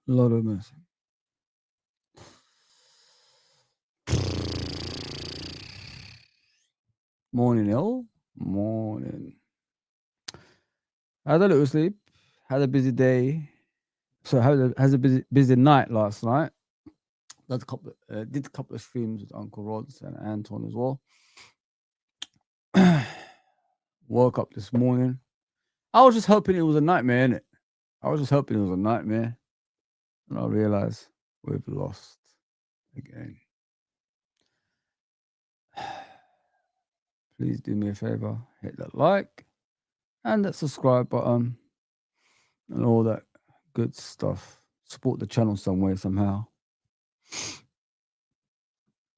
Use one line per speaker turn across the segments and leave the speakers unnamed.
Lord of mercy. Morning, y'all. Morning. Had a little sleep. Had a busy day. So has a busy night last night. Did a couple of streams with Uncle Rods and Anton as well. Woke up this morning. I was just hoping it was a nightmare, innit? I was just hoping it was a nightmare. And I realized we've lost again. Please do me a favor, hit that like and that subscribe button and all that good stuff. Support the channel some way, somehow.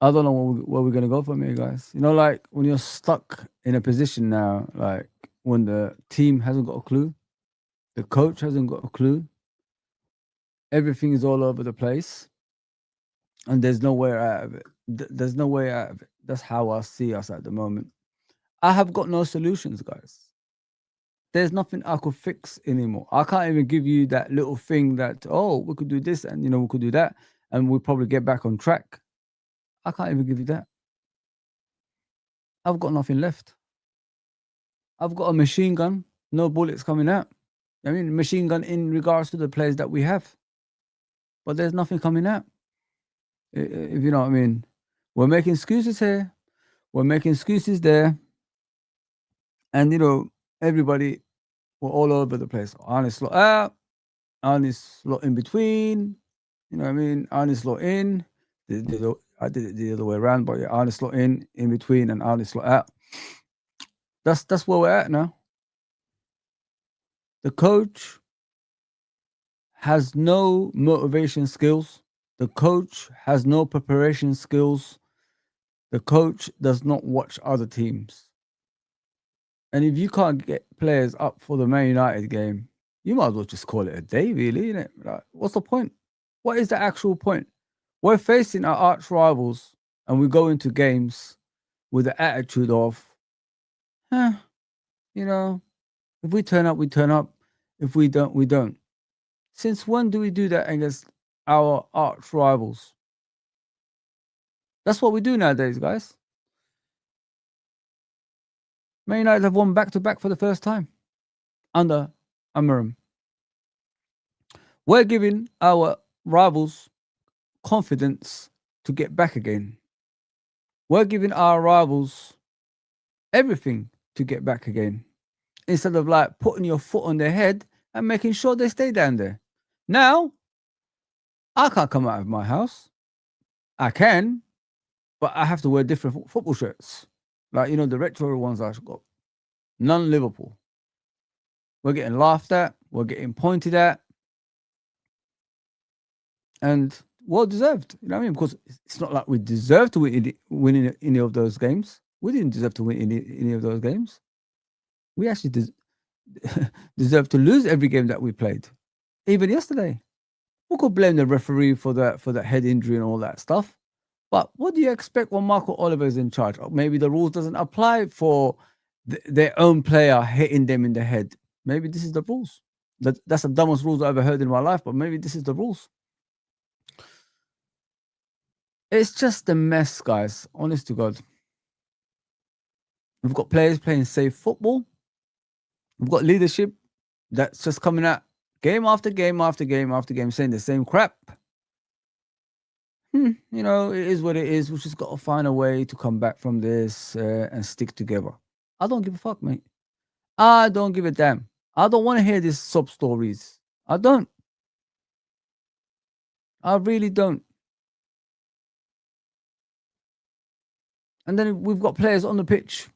I don't know where we're going to go from here, guys. You know, like when you're stuck in a position now, like when the team hasn't got a clue, the coach hasn't got a clue, everything is all over the place, and there's no way out of it. There's no way out of it. That's how I see us at the moment. I have got no solutions, guys. There's nothing I could fix anymore. I can't even give you that little thing that, oh, we could do this and, we could do that, and we'll probably get back on track. I can't even give you that. I've got nothing left. I've got a machine gun, no bullets coming out. I mean, machine gun in regards to the players that we have. But there's nothing coming out. If you know what I mean. We're making excuses here. We're making excuses there. And, everybody, we're all over the place. Honest slot out, honest slot in between. You know what I mean? Honest slot in. I did it the other way around, but yeah, honest slot in between, and honest slot out. That's where we're at now. The coach has no motivation skills. The coach has no preparation skills. The coach does not watch other teams. And if you can't get players up for the Man United game, you might as well just call it a day, really, innit? Like, what's the point? What is the actual point? We're facing our arch rivals, and we go into games with the attitude of, if we turn up, we turn up. If we don't, we don't. Since when do we do that against our arch rivals? That's what we do nowadays, guys. Man United have won back-to-back for the first time under Amarim. We're giving our rivals confidence to get back again. We're giving our rivals everything to get back again, instead of like putting your foot on their head and making sure they stay down there. Now, I can't come out of my house. I can, but I have to wear different football shirts. Like, the retro ones I've got. None Liverpool. We're getting laughed at. We're getting pointed at. And well deserved. You know what I mean? Because it's not like we deserve to win any of those games. We didn't deserve to win any of those games. We actually deserve to lose every game that we played. Even yesterday. We could blame the referee for that head injury and all that stuff. But what do you expect when Marco Oliver is in charge? Or maybe the rules doesn't apply for their own player hitting them in the head. Maybe this is the rules. That's the dumbest rules I've ever heard in my life, but maybe this is the rules. It's just a mess, guys. Honest to God. We've got players playing safe football. We've got leadership that's just coming out game after game after game after game saying the same crap. It is what it is. We've just got to find a way to come back from this and stick together. I don't give a fuck, mate. I don't give a damn. I don't want to hear these sub stories. I don't. I really don't. And then we've got players on the pitch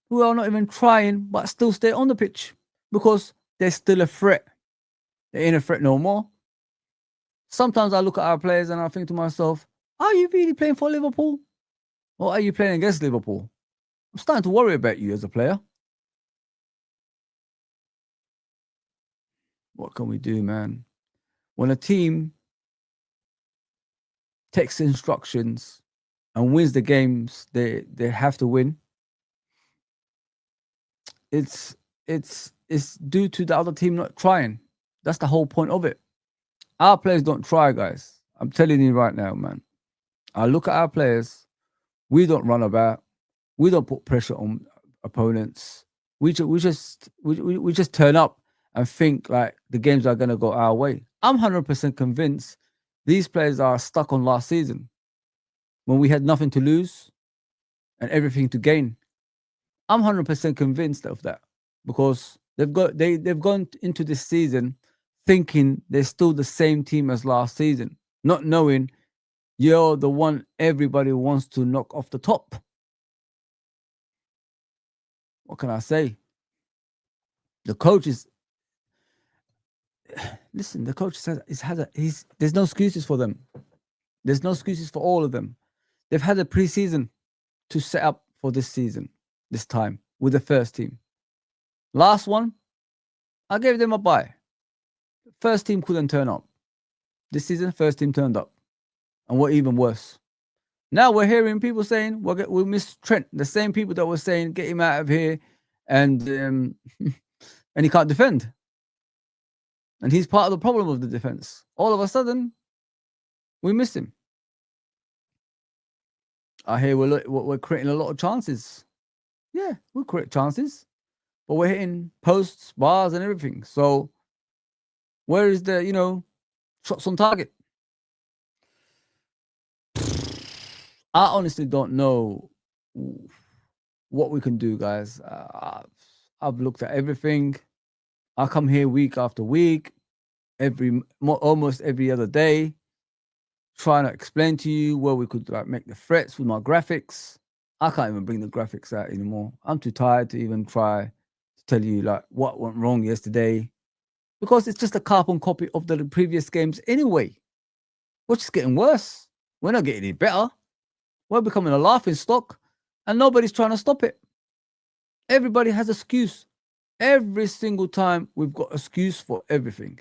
who are not even trying, but still stay on the pitch because they're still a threat. They ain't a threat no more. Sometimes I look at our players and I think to myself, are you really playing for Liverpool? Or are you playing against Liverpool? I'm starting to worry about you as a player. What can we do, man? When a team takes instructions and wins the games they have to win, it's due to the other team not trying. That's the whole point of it. Our players don't try, guys. I'm telling you right now, man. I look at our players. We don't run about. We don't put pressure on opponents. We just turn up and think like the games are gonna go our way. I'm 100% convinced these players are stuck on last season when we had nothing to lose and everything to gain. I'm 100% convinced of that because they've gone into this season thinking they're still the same team as last season, not knowing you're the one everybody wants to knock off the top. What can I say? The coach is listen. The coach says there's no excuses for them. There's no excuses for all of them. They've had a preseason to set up for this season, this time with the first team. Last one, I gave them a bye. First team couldn't turn up. This season, first team turned up, and we're even worse. Now we're hearing people saying we miss Trent. The same people that were saying get him out of here, and and he can't defend, and he's part of the problem of the defense. All of a sudden, we miss him. I hear we're creating a lot of chances. Yeah, we create chances, but we're hitting posts, bars, and everything. So where is the shots on target? I honestly don't know what we can do, guys. I've looked at everything. I come here week after week, almost every other day, trying to explain to you where we could make the threats with my graphics. I can't even bring the graphics out anymore. I'm too tired to even try to tell you what went wrong yesterday, because it's just a carbon copy of the previous games anyway. We're just getting worse. We're not getting any better. We're becoming a laughing stock, and nobody's trying to stop it. Everybody has an excuse. Every single time we've got excuse for everything.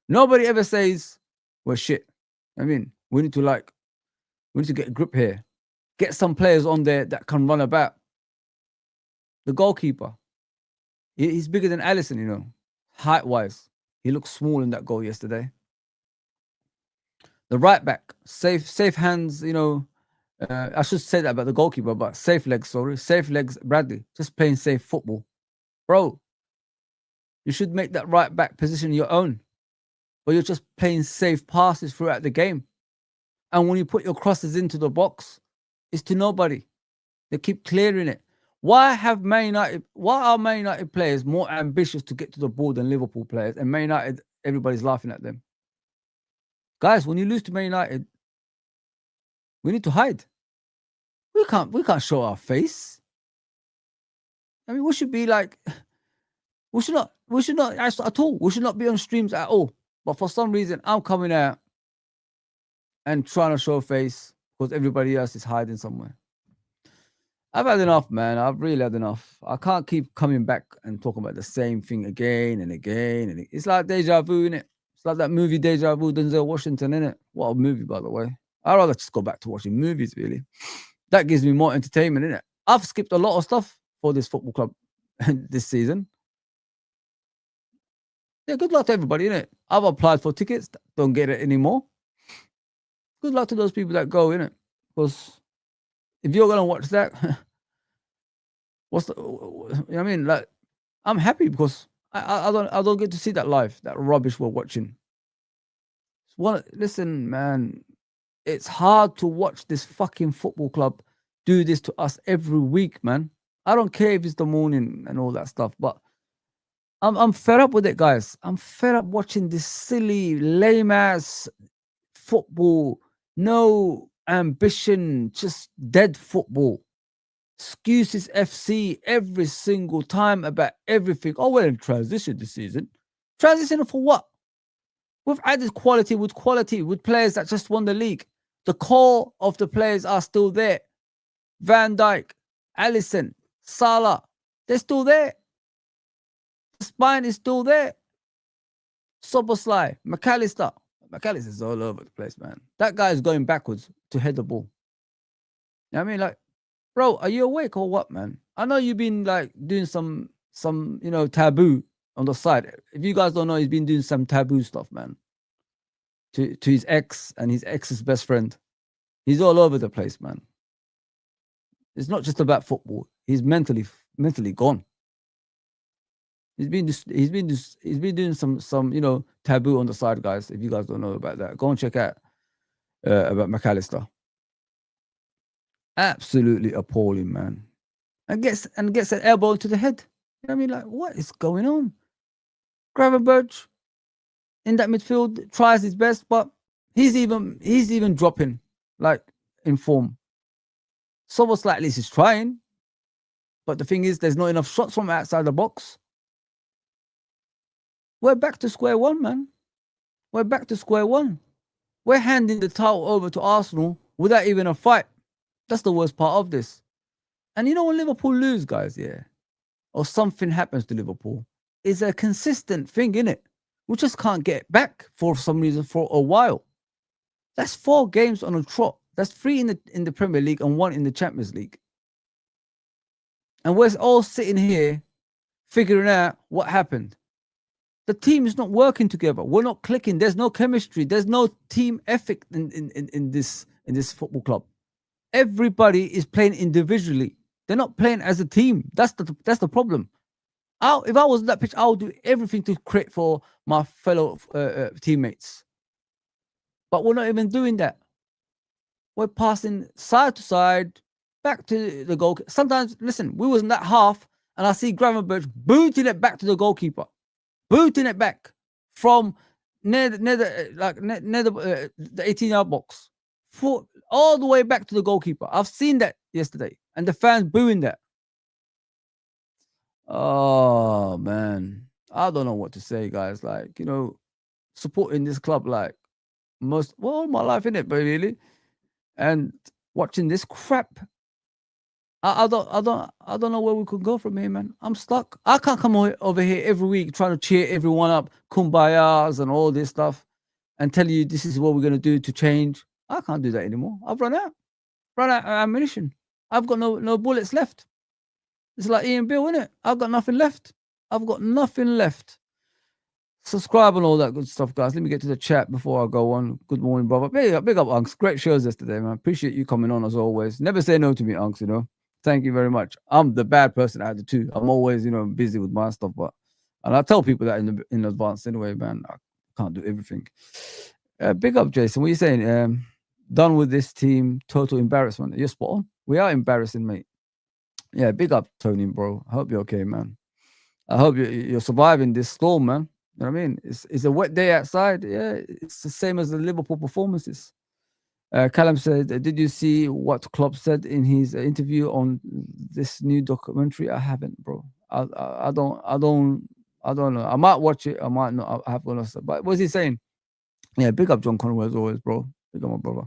Nobody ever says we're shit. I mean, we need to get a grip here. Get some players on there that can run about. The goalkeeper, he's bigger than Alisson, height-wise. He looked small in that goal yesterday. The right back, safe hands, I should say that about the goalkeeper, but safe legs, Bradley, just playing safe football. Bro, you should make that right back position your own, but you're just playing safe passes throughout the game. And when you put your crosses into the box, it's to nobody. They keep clearing it. Why are Man United players more ambitious to get to the ball than Liverpool players? And Man United, everybody's laughing at them. Guys, when you lose to Man United, we need to hide. We can't show our face. I mean, we should be we should not at all. We should not be on streams at all. But for some reason, I'm coming out and trying to show a face because everybody else is hiding somewhere. I've had enough, man. I've really had enough. I can't keep coming back and talking about the same thing again and again. And it's like deja vu, innit? It's like that movie Deja Vu, Denzel Washington, innit? What a movie, by the way. I'd rather just go back to watching movies, really. That gives me more entertainment, innit? I've skipped a lot of stuff for this football club this season. Yeah, good luck to everybody, innit? I've applied for tickets, don't get it anymore. Good luck to those people that go, innit? Because if you're gonna watch that, I mean, I'm happy because I don't get to see that live, that rubbish we're watching. Listen, man, it's hard to watch this fucking football club do this to us every week, man. I don't care if it's the morning and all that stuff, but I'm fed up with it, guys. I'm fed up watching this silly, lame ass football. No ambition, just dead football. Excuses FC every single time about everything. Oh, we're in transition this season. Transition for what? We've added quality with players that just won the league. The core of the players are still there. Van Dijk, Alisson, Salah, they're still there. The spine is still there. Soboslai, McAllister. McAllister's all over the place, man. That guy is going backwards to head the ball. You know what I mean? Like, bro, are you awake or what, man? I know you've been like doing some taboo on the side. If you guys don't know, he's been doing some taboo stuff, man. To his ex and his ex's best friend. He's all over the place, man. It's not just about football. He's mentally gone. He's been doing some taboo on the side, guys. If you guys don't know about that, go and check out about McAllister. Absolutely appalling, man. And gets an elbow to the head. You know what I mean? Like, what is going on? Gravenberch in that midfield tries his best, but he's even dropping, like, in form. Soboslai at least is trying, but the thing is, there's not enough shots from outside the box. We're back to square one, man. We're back to square one. We're handing the title over to Arsenal without even a fight. That's the worst part of this. And you know, when Liverpool lose, guys, yeah, or something happens to Liverpool, it's a consistent thing, innit? We just can't get back for some reason for a while. That's 4 games on a trot. That's 3 in the Premier League and 1 in the Champions League. And we're all sitting here figuring out what happened. The team is not working together. We're not clicking. There's no chemistry. There's no team ethic in this football club. Everybody is playing individually. They're not playing as a team. That's the problem. If I was on that pitch, I would do everything to create for my fellow teammates. But we're not even doing that. We're passing side to side, back to the goal. Sometimes, listen, we was in that half, and I see Gravenberch booting it back to the goalkeeper, booting it back from near the 18-yard box, all the way back to the goalkeeper. I've seen that yesterday, and the fans booing that. Oh man, I don't know what to say, guys. Like, supporting this club like all my life, innit, but really, and watching this crap. I don't know where we could go from here, man. I'm stuck. I can't come over here every week trying to cheer everyone up, kumbayas and all this stuff, and tell you this is what we're gonna do to change. I can't do that anymore. I've run out of ammunition. I've got no bullets left. It's like Ian Bill, innit? I've got nothing left. Subscribe and all that good stuff, guys. Let me get to the chat before I go on. Good morning, brother. Big up, Unks. Great shows yesterday, man. Appreciate you coming on as always. Never say no to me, Unks, Thank you very much. I'm the bad person out of the two. I'm always, busy with my stuff, and I tell people that in advance anyway, man. I can't do everything. Big up, Jason. What are you saying? Done with this team. Total embarrassment. You're spot on. We are embarrassing, mate. Yeah, big up, Tony, bro. I hope you're okay, man. I hope you're surviving this storm, man. You know what I mean? It's a wet day outside. Yeah, it's the same as the Liverpool performances. Callum said, "Did you see what Klopp said in his interview on this new documentary?" I haven't, bro. I don't know. I might watch it. I might not. I have to know. But what's he saying? Yeah, big up John Conway as always, bro. Big up my brother.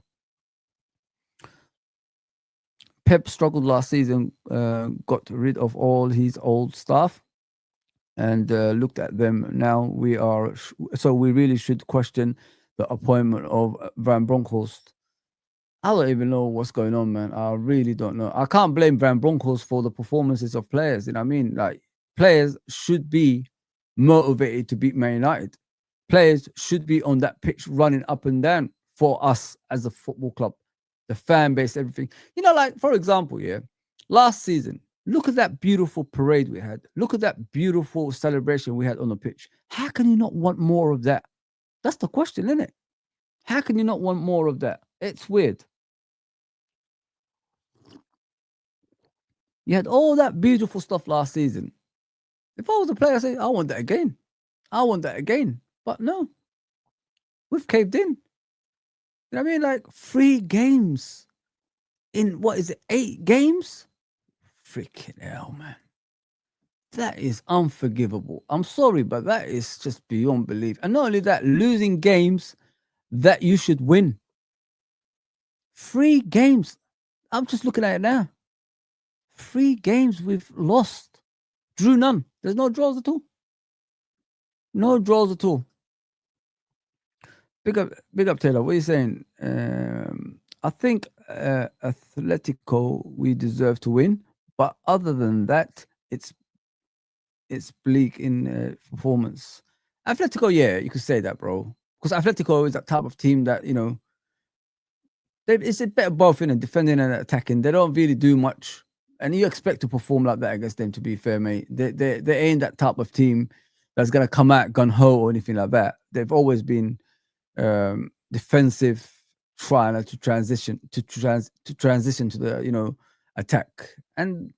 Pep struggled last season, got rid of all his old staff, and looked at them. Now we really should question the appointment of Van Bronckhorst. I don't even know what's going on, man. I really don't know. I can't blame Van Bronckhorst for the performances of players. You know what I mean? Like, players should be motivated to beat Man United. Players should be on that pitch running up and down for us as a football club. The fan base, everything. Like, for example, last season, look at that beautiful parade we had. Look at that beautiful celebration we had on the pitch. How can you not want more of that? That's the question, isn't it? How can you not want more of that? It's weird. You had all that beautiful stuff last season. If I was a player, I'd say, I want that again. But no, we've caved in. You know what I mean? Like, 3 games in, 8 games? Freaking hell, man. That is unforgivable. I'm sorry, but that is just beyond belief. And not only that, losing games that you should win. 3 games. I'm just looking at it now. 3 games we've lost. Drew none. There's no draws at all. No draws at all. Big up, Taylor. What are you saying? I think Atletico we deserve to win, but other than that, it's bleak in performance. Atletico, yeah, you could say that, bro. Because Atletico is that type of team that it's a bit of both in defending and attacking. They don't really do much, and you expect to perform like that against them. To be fair, mate, they ain't that type of team that's gonna come out gun ho or anything like that. They've always been defensive, trying to transition to the attack. And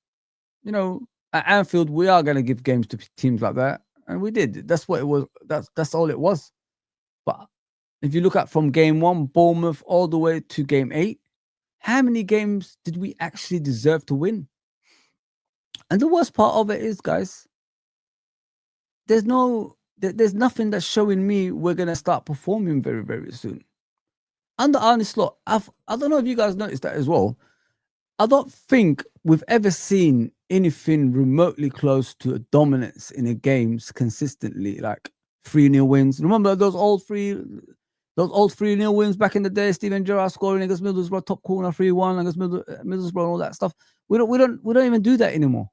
at Anfield we are going to give games to teams like that, and we did. That's what it was. That's all it was. But if you look at from game 1 Bournemouth all the way to game 8, how many games did we actually deserve to win? And the worst part of it is, guys, there's nothing that's showing me we're going to start performing very, very soon. Under Arne Slot, I don't know if you guys noticed that as well. I don't think we've ever seen anything remotely close to a dominance in a games consistently, like 3-0 wins. Remember those old 3-0 wins back in the day? Steven Gerrard scoring against Middlesbrough, top corner 3-1 against Middlesbrough, and all that stuff. We don't even do that anymore.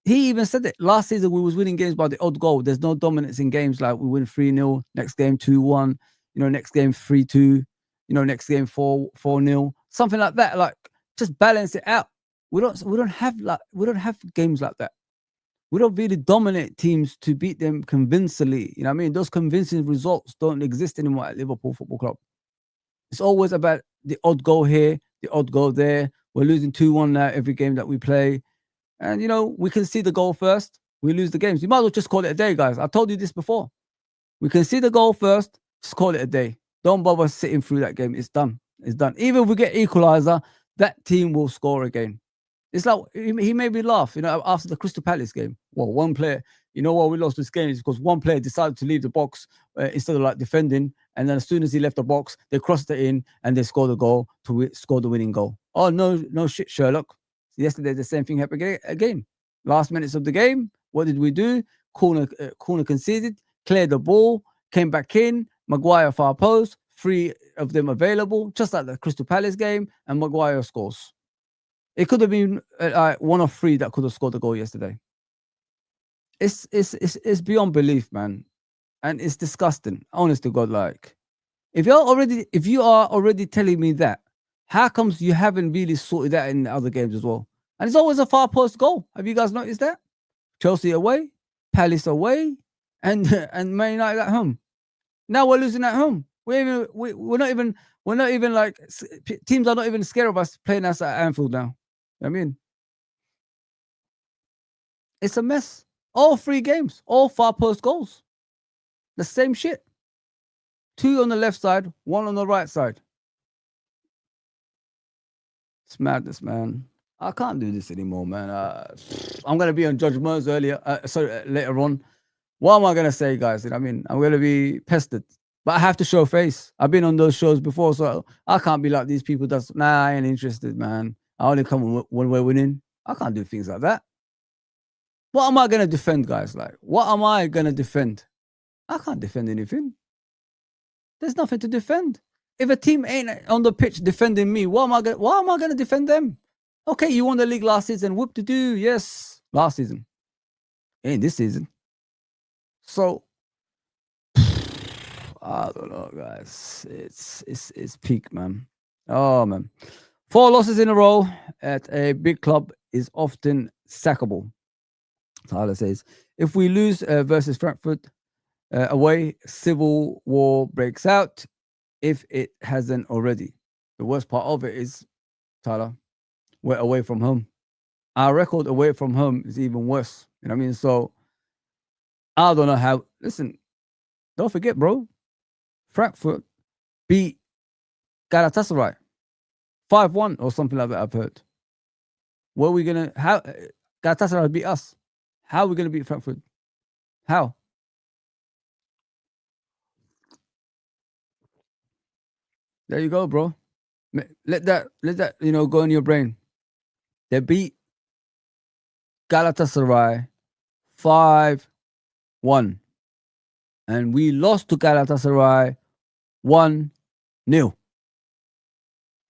He even said it last season. We was winning games by the odd goal. There's no dominance in games like we win 3-0, next game 2-1, next game 3-2, next game 4-0, something like that. Like, just balance it out. We don't have games like that. We don't really dominate teams to beat them convincingly. You know what I mean? Those convincing results don't exist anymore at Liverpool Football Club. It's always about the odd goal here, the odd goal there. We're losing 2-1 now every game that we play. And, we can see the goal first. We lose the games. You might as well just call it a day, guys. I told you this before. We can see the goal first. Just call it a day. Don't bother sitting through that game. It's done. It's done. Even if we get equalizer, that team will score again. It's like he made me laugh, after the Crystal Palace game. Well, one player, we lost this game is because one player decided to leave the box instead of defending. And then as soon as he left the box, they crossed it in and they scored a goal to score the winning goal. Oh, no shit, Sherlock. Yesterday, the same thing happened again. Last minutes of the game, what did we do? Corner conceded, cleared the ball, came back in, Maguire far post, 3 of them available, just like the Crystal Palace game, and Maguire scores. It could have been 1 of 3 that could have scored the goal yesterday. It's beyond belief, man, and it's disgusting. Honest to God, if you are already telling me that, how comes you haven't really sorted that in the other games as well? And it's always a far post goal. Have you guys noticed that? Chelsea away, Palace away, and Man United at home. Now we're losing at home. We're not even teams are not even scared of us playing us at Anfield now. I mean, it's a mess. All 3 games, all far post goals. The same shit. 2 on the left side, 1 on the right side. It's madness, man. I can't do this anymore, man. I'm gonna be on Judge Murs later on. What am I gonna say, guys? You know what I mean? I'm gonna be pestered, but I have to show face. I've been on those shows before, so I can't be like these people. I ain't interested, man. I only come when we're winning. I can't do things like that. What am I gonna defend, guys? What am I gonna defend? I can't defend anything. There's nothing to defend. If a team ain't on the pitch defending me, why am I gonna defend them? Okay, you won the league last season. Whoop to do, yes, last season. Ain't this season. So I don't know, guys. It's peak, man. Oh man, 4 losses in a row at a big club is often sackable. Tyler says, if we lose versus Frankfurt away, civil war breaks out. If it hasn't already. The worst part of it is, Tyler, we're away from home. Our record away from home is even worse. You know what I mean? So I don't know how. Listen, don't forget, bro. Frankfurt beat Galatasaray 5-1 or something like that, I've heard. What are we gonna? How Galatasaray beat us? How are we gonna beat Frankfurt? How? There you go, bro. Let that go in your brain. They beat Galatasaray 5-1, and we lost to Galatasaray 1-0.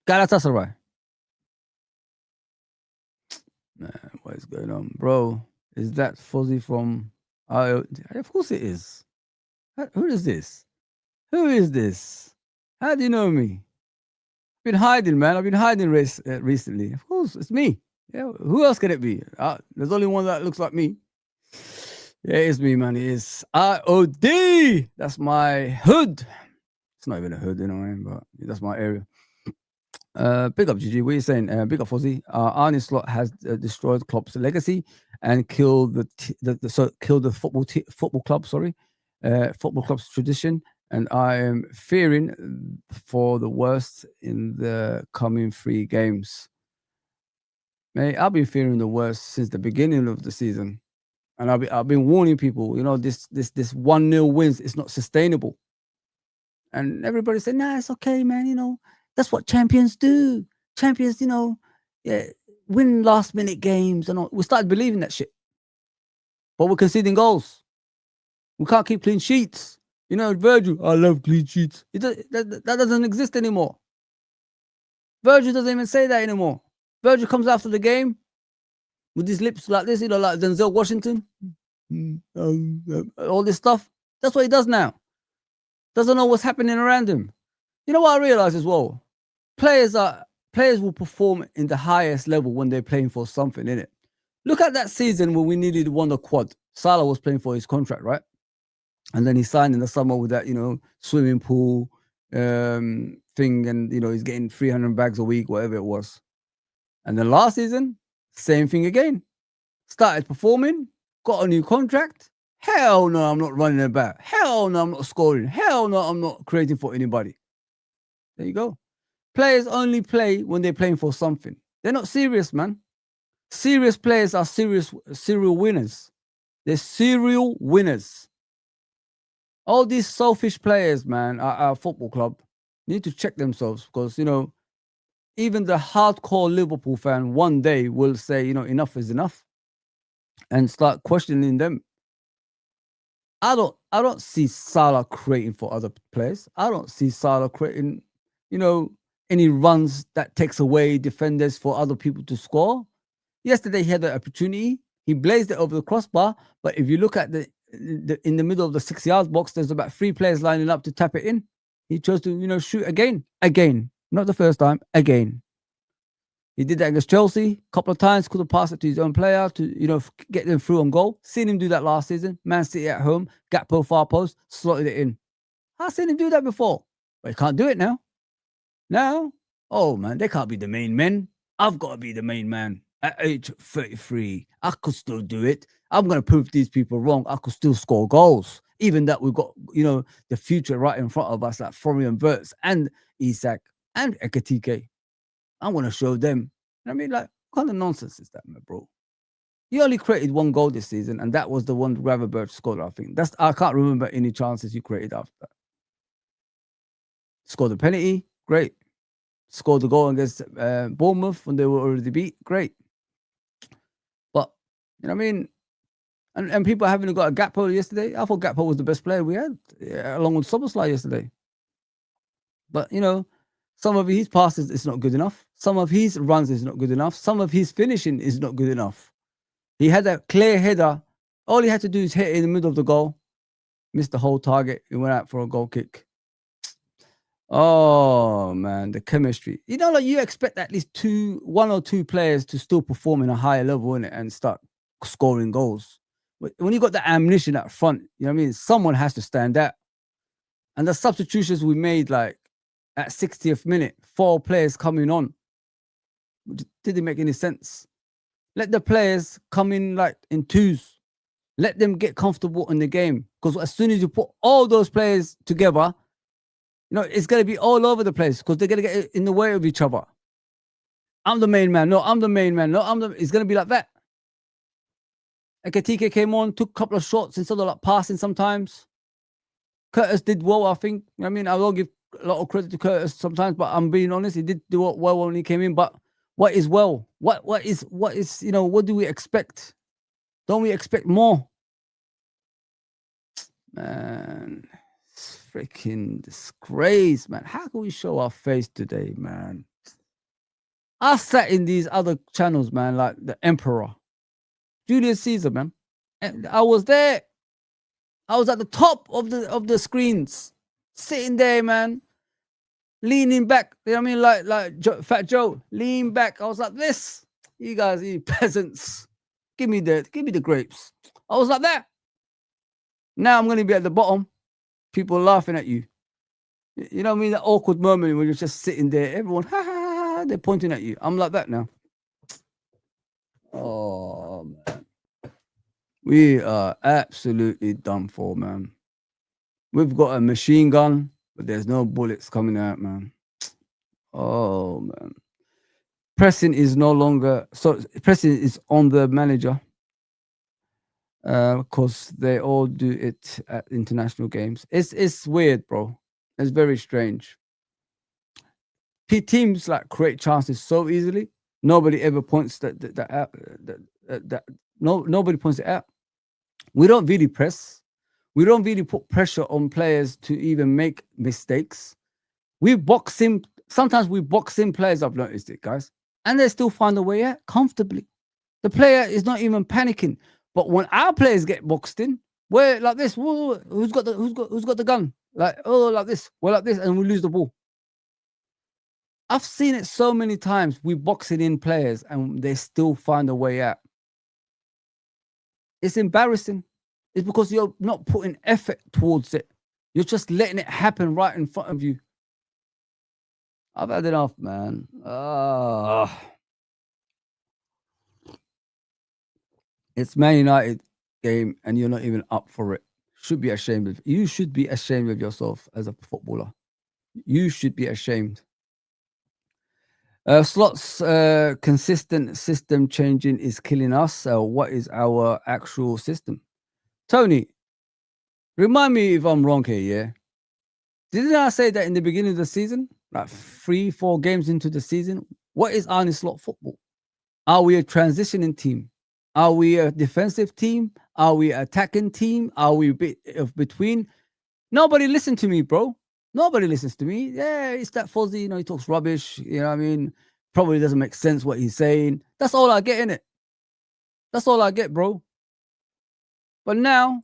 Galatasaray. Man, what is going on, bro? Is that Fozi from? Of course it is. Who is this? Who is this? How do you know me? Been hiding, man. I've been hiding recently. Of course, it's me. Yeah, who else can it be? There's only one that looks like me. Yeah, it's me, man. It is IOD. That's my hood. It's not even a hood, but that's my area. Big up, GG. What are you saying? Big up, Fozi. Arne Slot has destroyed Klopp's legacy and killed the football club. Sorry, football club's tradition. And I am fearing for the worst in the coming 3 games. Mate, I've been fearing the worst since the beginning of the season, and I've been warning people. This 1-0 wins, it's not sustainable. And everybody said, "Nah, it's okay, man. That's what champions do. Champions, win last minute games." And all. We started believing that shit, but we're conceding goals. We can't keep clean sheets. Virgil, I love clean sheets. That doesn't exist anymore. Virgil doesn't even say that anymore. Virgil comes after the game with his lips like this, like Denzel Washington. All this stuff. That's what he does now. Doesn't know what's happening around him. You know what I realize as well? Players will perform in the highest level when they're playing for something, innit? Look at that season when we needed won the quad. Salah was playing for his contract, right? And then he signed in the summer with that, swimming pool thing, and he's getting 300 bags a week, whatever it was. And then last season, same thing again. Started performing, got a new contract. Hell no, I'm not running about. Hell no, I'm not scoring. Hell no, I'm not creating for anybody. There you go. Players only play when they're playing for something. They're not serious, man. Serious players are serial winners. They're serial winners. All these selfish players, man, at our football club need to check themselves, because, even the hardcore Liverpool fan one day will say, enough is enough, and start questioning them. I don't see Salah creating for other players. I don't see Salah creating, any runs that takes away defenders for other people to score. Yesterday he had the opportunity. He blazed it over the crossbar, but if you look at in the middle of the 6-yard box, there's about 3 players lining up to tap it in. He chose to, shoot again, not the first time, again. He did that against Chelsea a couple of times. Could have passed it to his own player to, get them through on goal. Seen him do that last season. Man City at home, Gakpo far post, slotted it in. I've seen him do that before, but he can't do it now. Now, oh man, they can't be the main men. I've got to be the main man. At age 33, I could still do it. I'm going to prove these people wrong. I could still score goals. Even that we've got, the future right in front of us, like Florian Wirtz and Isak and Ekatike. I'm going to show them. I mean, like, what kind of nonsense is that, my bro? He only created 1 goal this season, and that was the one Gravenberch scored, I think. I can't remember any chances he created after that. Scored a penalty, great. Scored the goal against Bournemouth when they were already beat, great. But, you know what I mean? And people haven't got a Gakpo yesterday. I thought Gakpo was the best player we had, along with Soboslai yesterday. But, some of his passes is not good enough. Some of his runs is not good enough. Some of his finishing is not good enough. He had a clear header. All he had to do is hit it in the middle of the goal. Missed the whole target. He went out for a goal kick. Oh, man, the chemistry. Like you expect at least 1 or 2 players to still perform in a higher level, innit, and start scoring goals. When you got the ammunition up front, you know what I mean? Someone has to stand out. And the substitutions we made, like, at 60th minute, 4 players coming on. Didn't make any sense. Let the players come in like in 2s. Let them get comfortable in the game. Because as soon as you put all those players together, it's going to be all over the place, because they're going to get in the way of each other. I'm the main man. No, I'm the main man. No, it's gonna be like that. Ekatike came on, took a couple of shots instead of like passing sometimes. Curtis did well, I think. I mean, I will give a lot of credit to Curtis sometimes, but I'm being honest, he did do well when he came in. But what is well? What is what do we expect? Don't we expect more? Man, it's freaking disgrace, man. How can we show our face today, man? I sat in these other channels, man, like the Emperor, Julius Caesar, man. And I was there. I was at the top of the screens, sitting there, man, leaning back. You know what I mean? Like Fat Joe, lean back. I was like this. You guys, you peasants, give me the grapes. I was like that. Now I'm gonna be at the bottom, people laughing at you. You know what I mean? That awkward moment when you're just sitting there, everyone, ha ha ha, they're pointing at you. I'm like that now. Oh man, we are absolutely done for, man. We've got a machine gun, but there's no bullets coming out, man. Oh man, pressing is no longer pressing is on the manager. Because they all do it at international games. It's weird, bro. It's very strange. Teams like create chances so easily. Nobody ever points that out. Nobody points it out. We don't really press. We don't really put pressure on players to even make mistakes. We box in. Sometimes we box in players. I've noticed it, guys, and they still find a way out comfortably. The player is not even panicking. But when our players get boxed in, we're like this. Whoa, who's got the gun? Like like this. We're like this, and we lose the ball. I've seen it so many times. We boxing in players, and they still find a way out. It's embarrassing. It's because you're not putting effort towards it. You're just letting it happen right in front of you. I've had enough, man. It's Man United game, and you're not even up for it. Should be ashamed of you. Should be ashamed of yourself as a footballer. You should be ashamed. Slots consistent system changing is killing us. What is our actual system? Tony, remind me if I'm wrong here, yeah? Didn't I say that in the beginning of the season? Like 3-4 games into the season? What is Arne Slot football? Are we a transitioning team? Are we a defensive team? Are we an attacking team? Are we a bit of between? Nobody listens to me, bro. Nobody listens to me. Yeah, it's that Fozi, he talks rubbish. You know what I mean? Probably doesn't make sense what he's saying. That's all I get in it. That's all I get, bro. But now,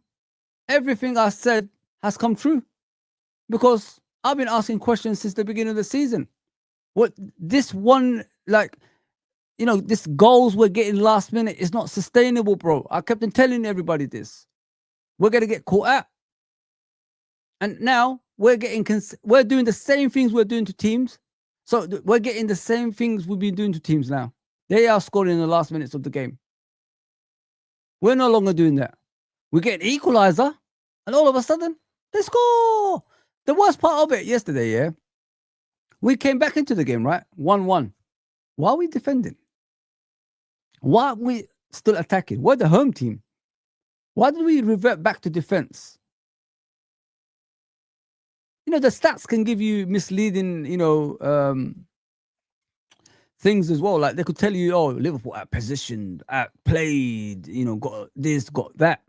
everything I said has come true. Because I've been asking questions since the beginning of the season. What this one, this goals we're getting last minute is not sustainable, bro. I kept on telling everybody this. We're going to get caught out. And now we're doing the same things we're doing to teams. So we're getting the same things we've been doing to teams now. They are scoring in the last minutes of the game. We're no longer doing that. We get an equalizer, and all of a sudden, they score. The worst part of it yesterday, yeah, we came back into the game, right? 1-1. Why are we defending? Why are we still attacking? We're the home team. Why did we revert back to defense? The stats can give you misleading, things as well. Like they could tell you, oh, Liverpool at positioned, at played, got this, got that.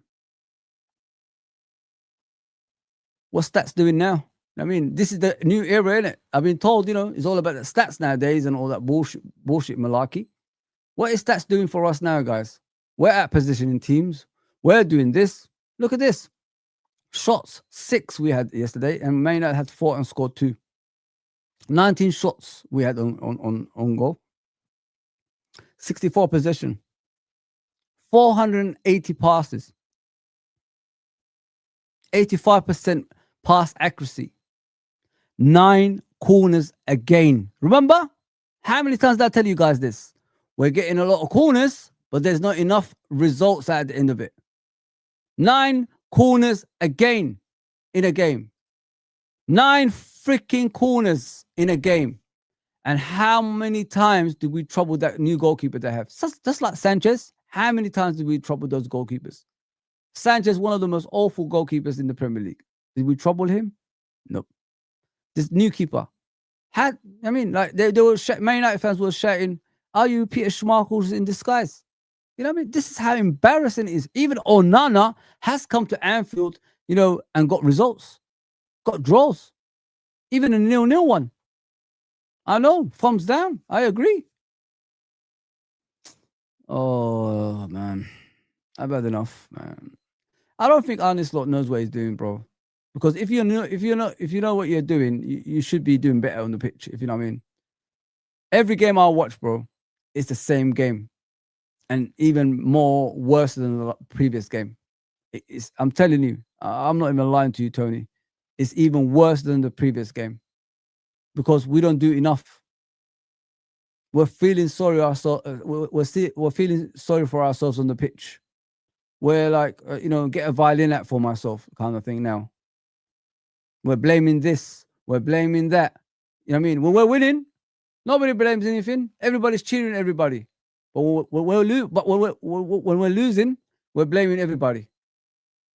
What's stats doing now? I mean, this is the new era, isn't it? I've been told, it's all about the stats nowadays and all that bullshit malarkey. What is stats doing for us now, guys? We're at positioning teams. We're doing this. Look at this. Shots, 6 we had yesterday, and Man United had 4 and scored 2. 19 shots we had on goal. 64 possession. 480 passes. 85% pass accuracy. 9 corners again. Remember? How many times did I tell you guys this? We're getting a lot of corners, but there's not enough results at the end of it. 9 corners again in a game. 9 freaking corners in a game. And how many times did we trouble that new goalkeeper they have? Just like Sanchez, how many times did we trouble those goalkeepers? Sanchez, one of the most awful goalkeepers in the Premier League. Did we trouble him? Nope. This new keeper had, I mean, like they were, Man United fans were shouting, "Are you Peter Schmeichel's in disguise?" You know what I mean? This is how embarrassing it is. Even Onana has come to Anfield, and got results, got draws, even a 0-0 one. I know, thumbs down. I agree. Oh man, I've had enough, man. I don't think Arne Slot knows what he's doing, bro. Because if you know what you're doing, you should be doing better on the pitch. If you know what I mean. Every game I watch, bro, it's the same game, and even more worse than the previous game. I'm telling you, I'm not even lying to you, Tony. It's even worse than the previous game because we don't do enough. We're feeling sorry ourselves. We're feeling sorry for ourselves on the pitch. We're like, get a violin out for myself kind of thing now. We're blaming this. We're blaming that. You know what I mean? When we're winning, nobody blames anything. Everybody's cheering everybody. But when we're losing, we're blaming everybody.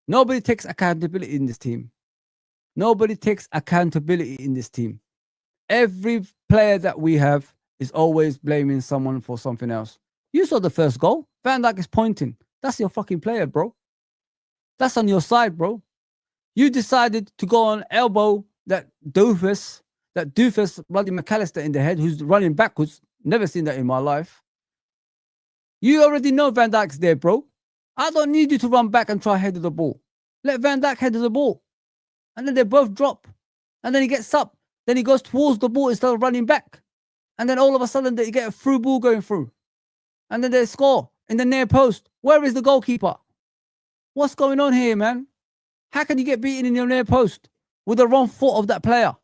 Nobody takes accountability in this team. Nobody takes accountability in this team. Every player that we have is always blaming someone for something else. You saw the first goal. Van Dijk is pointing. That's your fucking player, bro. That's on your side, bro. You decided to go on elbow that doofus bloody McAllister in the head who's running backwards. Never seen that in my life. You already know Van Dijk's there, bro. I don't need you to run back and try head of the ball. Let Van Dijk head of the ball. And then they both drop. And then he gets up. Then he goes towards the ball instead of running back. And then all of a sudden they get a through ball going through. And then they score in the near post. Where is the goalkeeper? What's going on here, man? How can you get beaten in your near post with the wrong foot of that player?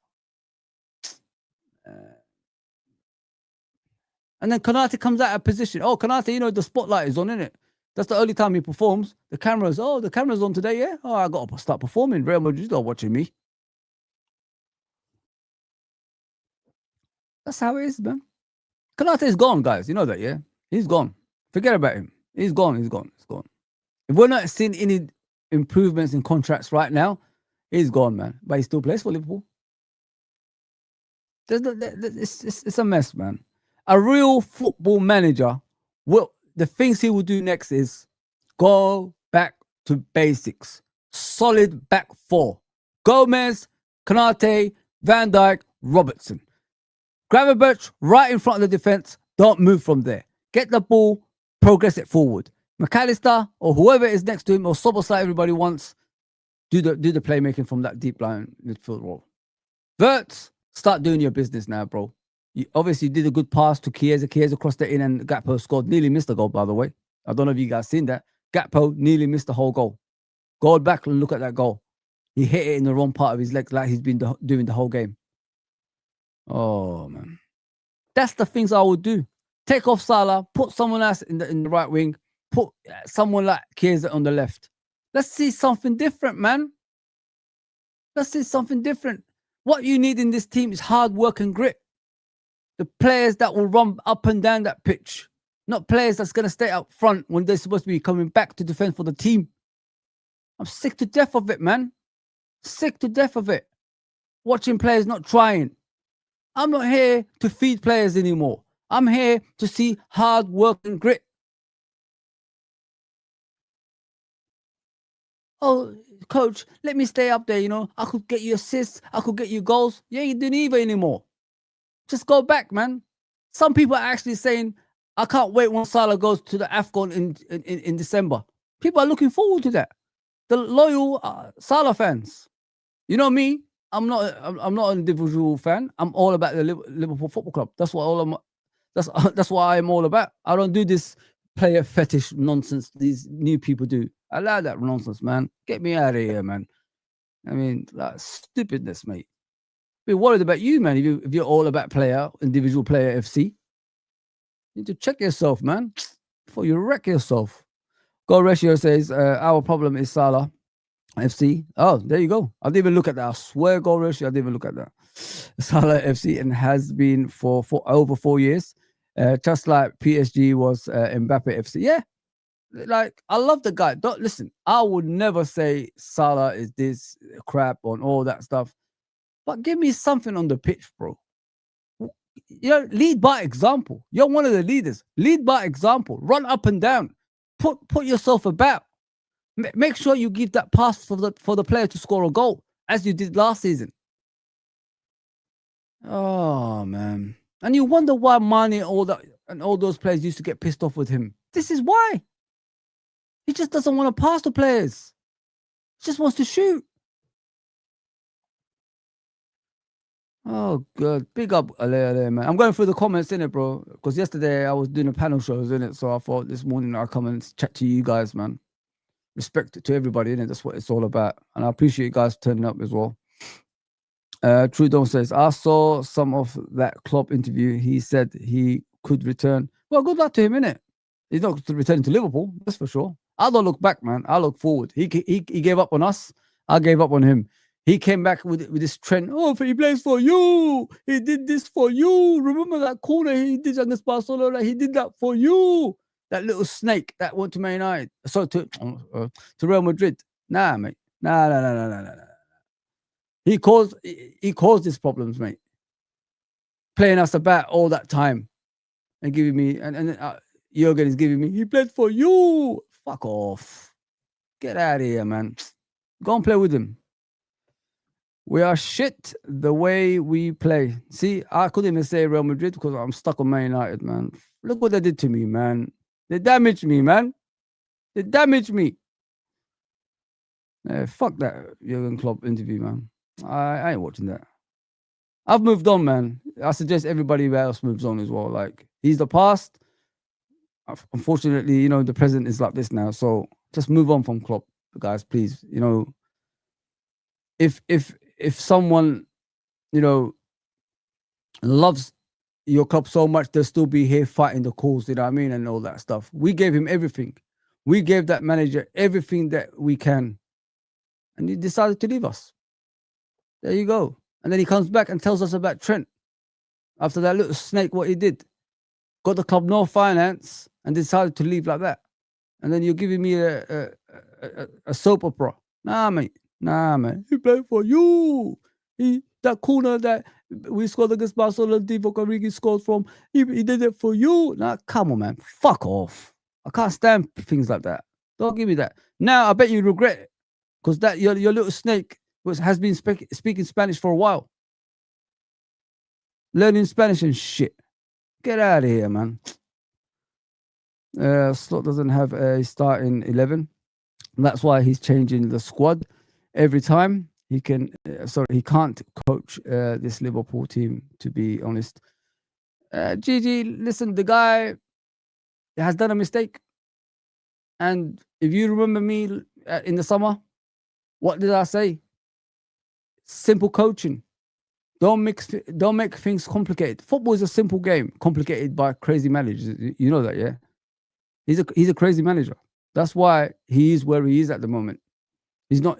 And then Konate comes out of position. Oh, Konate, the spotlight is on, innit? That's the only time he performs. The camera's on today, yeah? Oh, I got to start performing. Real Madrid are watching me. That's how it is, man. Konate is gone, guys. You know that, yeah? He's gone. Forget about him. He's gone. If we're not seeing any improvements in contracts right now, he's gone, man. But he still plays for Liverpool. It's a mess, man. A real football manager, the things he will do next is go back to basics. Solid back four. Gomez, Konate, Van Dijk, Robertson. Gravenberch right in front of the defense. Don't move from there. Get the ball, progress it forward. McAllister or whoever is next to him or Soboslai, everybody wants, do the playmaking from that deep line midfield role. Wirtz, start doing your business now, bro. You obviously did a good pass to Chiesa. Chiesa crossed it in and Gakpo scored. Nearly missed the goal, by the way. I don't know if you guys seen that. Gakpo nearly missed the whole goal. Go back and look at that goal. He hit it in the wrong part of his leg like he's been doing the whole game. Oh, man. That's the things I would do. Take off Salah, put someone else in the right wing, put someone like Chiesa on the left. Let's see something different, man. Let's see something different. What you need in this team is hard work and grit. The players that will run up and down that pitch, not players that's going to stay up front when they're supposed to be coming back to defend for the team. I'm sick to death of it, man. Sick to death of it. Watching players not trying. I'm not here to feed players anymore. I'm here to see hard work and grit. Oh, coach, let me stay up there, I could get you assists. I could get you goals. You ain't doing either anymore. Just go back, man. Some people are actually saying, I can't wait when Salah goes to the AFCON in December. People are looking forward to that. The loyal Salah fans. You know me, I'm not an individual fan. I'm all about the Liverpool Football Club. That's what I'm all about. I don't do this player fetish nonsense these new people do. I allow that nonsense, man. Get me out of here, man. I mean, like, stupidness, mate. Be worried about you, man. If you're all about individual player FC, you need to check yourself, man, before you wreck yourself. Goal ratio says our problem is Salah FC. Oh, there you go. I didn't even look at that. I swear, goal ratio. I didn't even look at that. Salah FC and has been for over 4 years. Just like PSG was Mbappe FC. Yeah, like I love the guy. Don't listen. I would never say Salah is this crap on all that stuff. But give me something on the pitch, bro. Lead by example. You're one of the leaders. Lead by example. Run up and down. Put yourself about. Make sure you give that pass for the player to score a goal, as you did last season. Oh man. And you wonder why Mane and all those players used to get pissed off with him. This is why. He just doesn't want to pass to players. He just wants to shoot. Oh, good. Big up Ale, man. I'm going through the comments in it, bro. Because yesterday I was doing a panel shows in it, so I thought this morning I'll come and chat to you guys, man. Respect to everybody in it. That's what it's all about, and I appreciate you guys turning up as well. Trudeau says, I saw some of that Klopp interview. He said he could return. Well, good luck to him, innit? He's not returning to Liverpool, that's for sure. I don't look back, man. I look forward. He gave up on us. I gave up on him. He came back with this trend. Oh, he plays for you. He did this for you. Remember that corner he did against Barcelona? He did that for you. That little snake that went to Man United. Sorry, to Real Madrid. Nah, mate. Nah. He caused these problems, mate. Playing us about all that time and giving me and Jurgen is giving me. He played for you. Fuck off. Get out of here, man. Go and play with him. We are shit the way we play. See, I couldn't even say Real Madrid because I'm stuck on Man United, man. Look what they did to me, man. They damaged me, man. They damaged me. Fuck that Jurgen Klopp interview, man. I ain't watching that. I've moved on, man. I suggest everybody else moves on as well. Like, he's the past. Unfortunately, the present is like this now. So just move on from Klopp, guys, please. If someone, loves your club so much, they'll still be here fighting the cause, you know what I mean? And all that stuff. We gave him everything. We gave that manager everything that we can. And he decided to leave us. There you go. And then he comes back and tells us about Trent. After that little snake, what he did. Got the club no finance and decided to leave like that. And then you're giving me a soap opera. Nah, mate. He played for you. That corner that we scored against Barcelona, Divock Origi scored from, he did it for you. Nah, come on, man. Fuck off. I can't stand things like that. Don't give me that. Now, I bet you regret it. Because that your little snake has been speaking Spanish for a while. Learning Spanish and shit. Get out of here, man. Slot doesn't have a starting 11. That's why he's changing the squad every time. He can't coach this Liverpool team, to be honest. Gigi, listen, the guy has done a mistake. And if you remember me in the summer, what did I say? Simple coaching. Don't make things complicated. Football is a simple game, complicated by crazy managers. You know that, yeah? He's a crazy manager. That's why he is where he is at the moment. He's not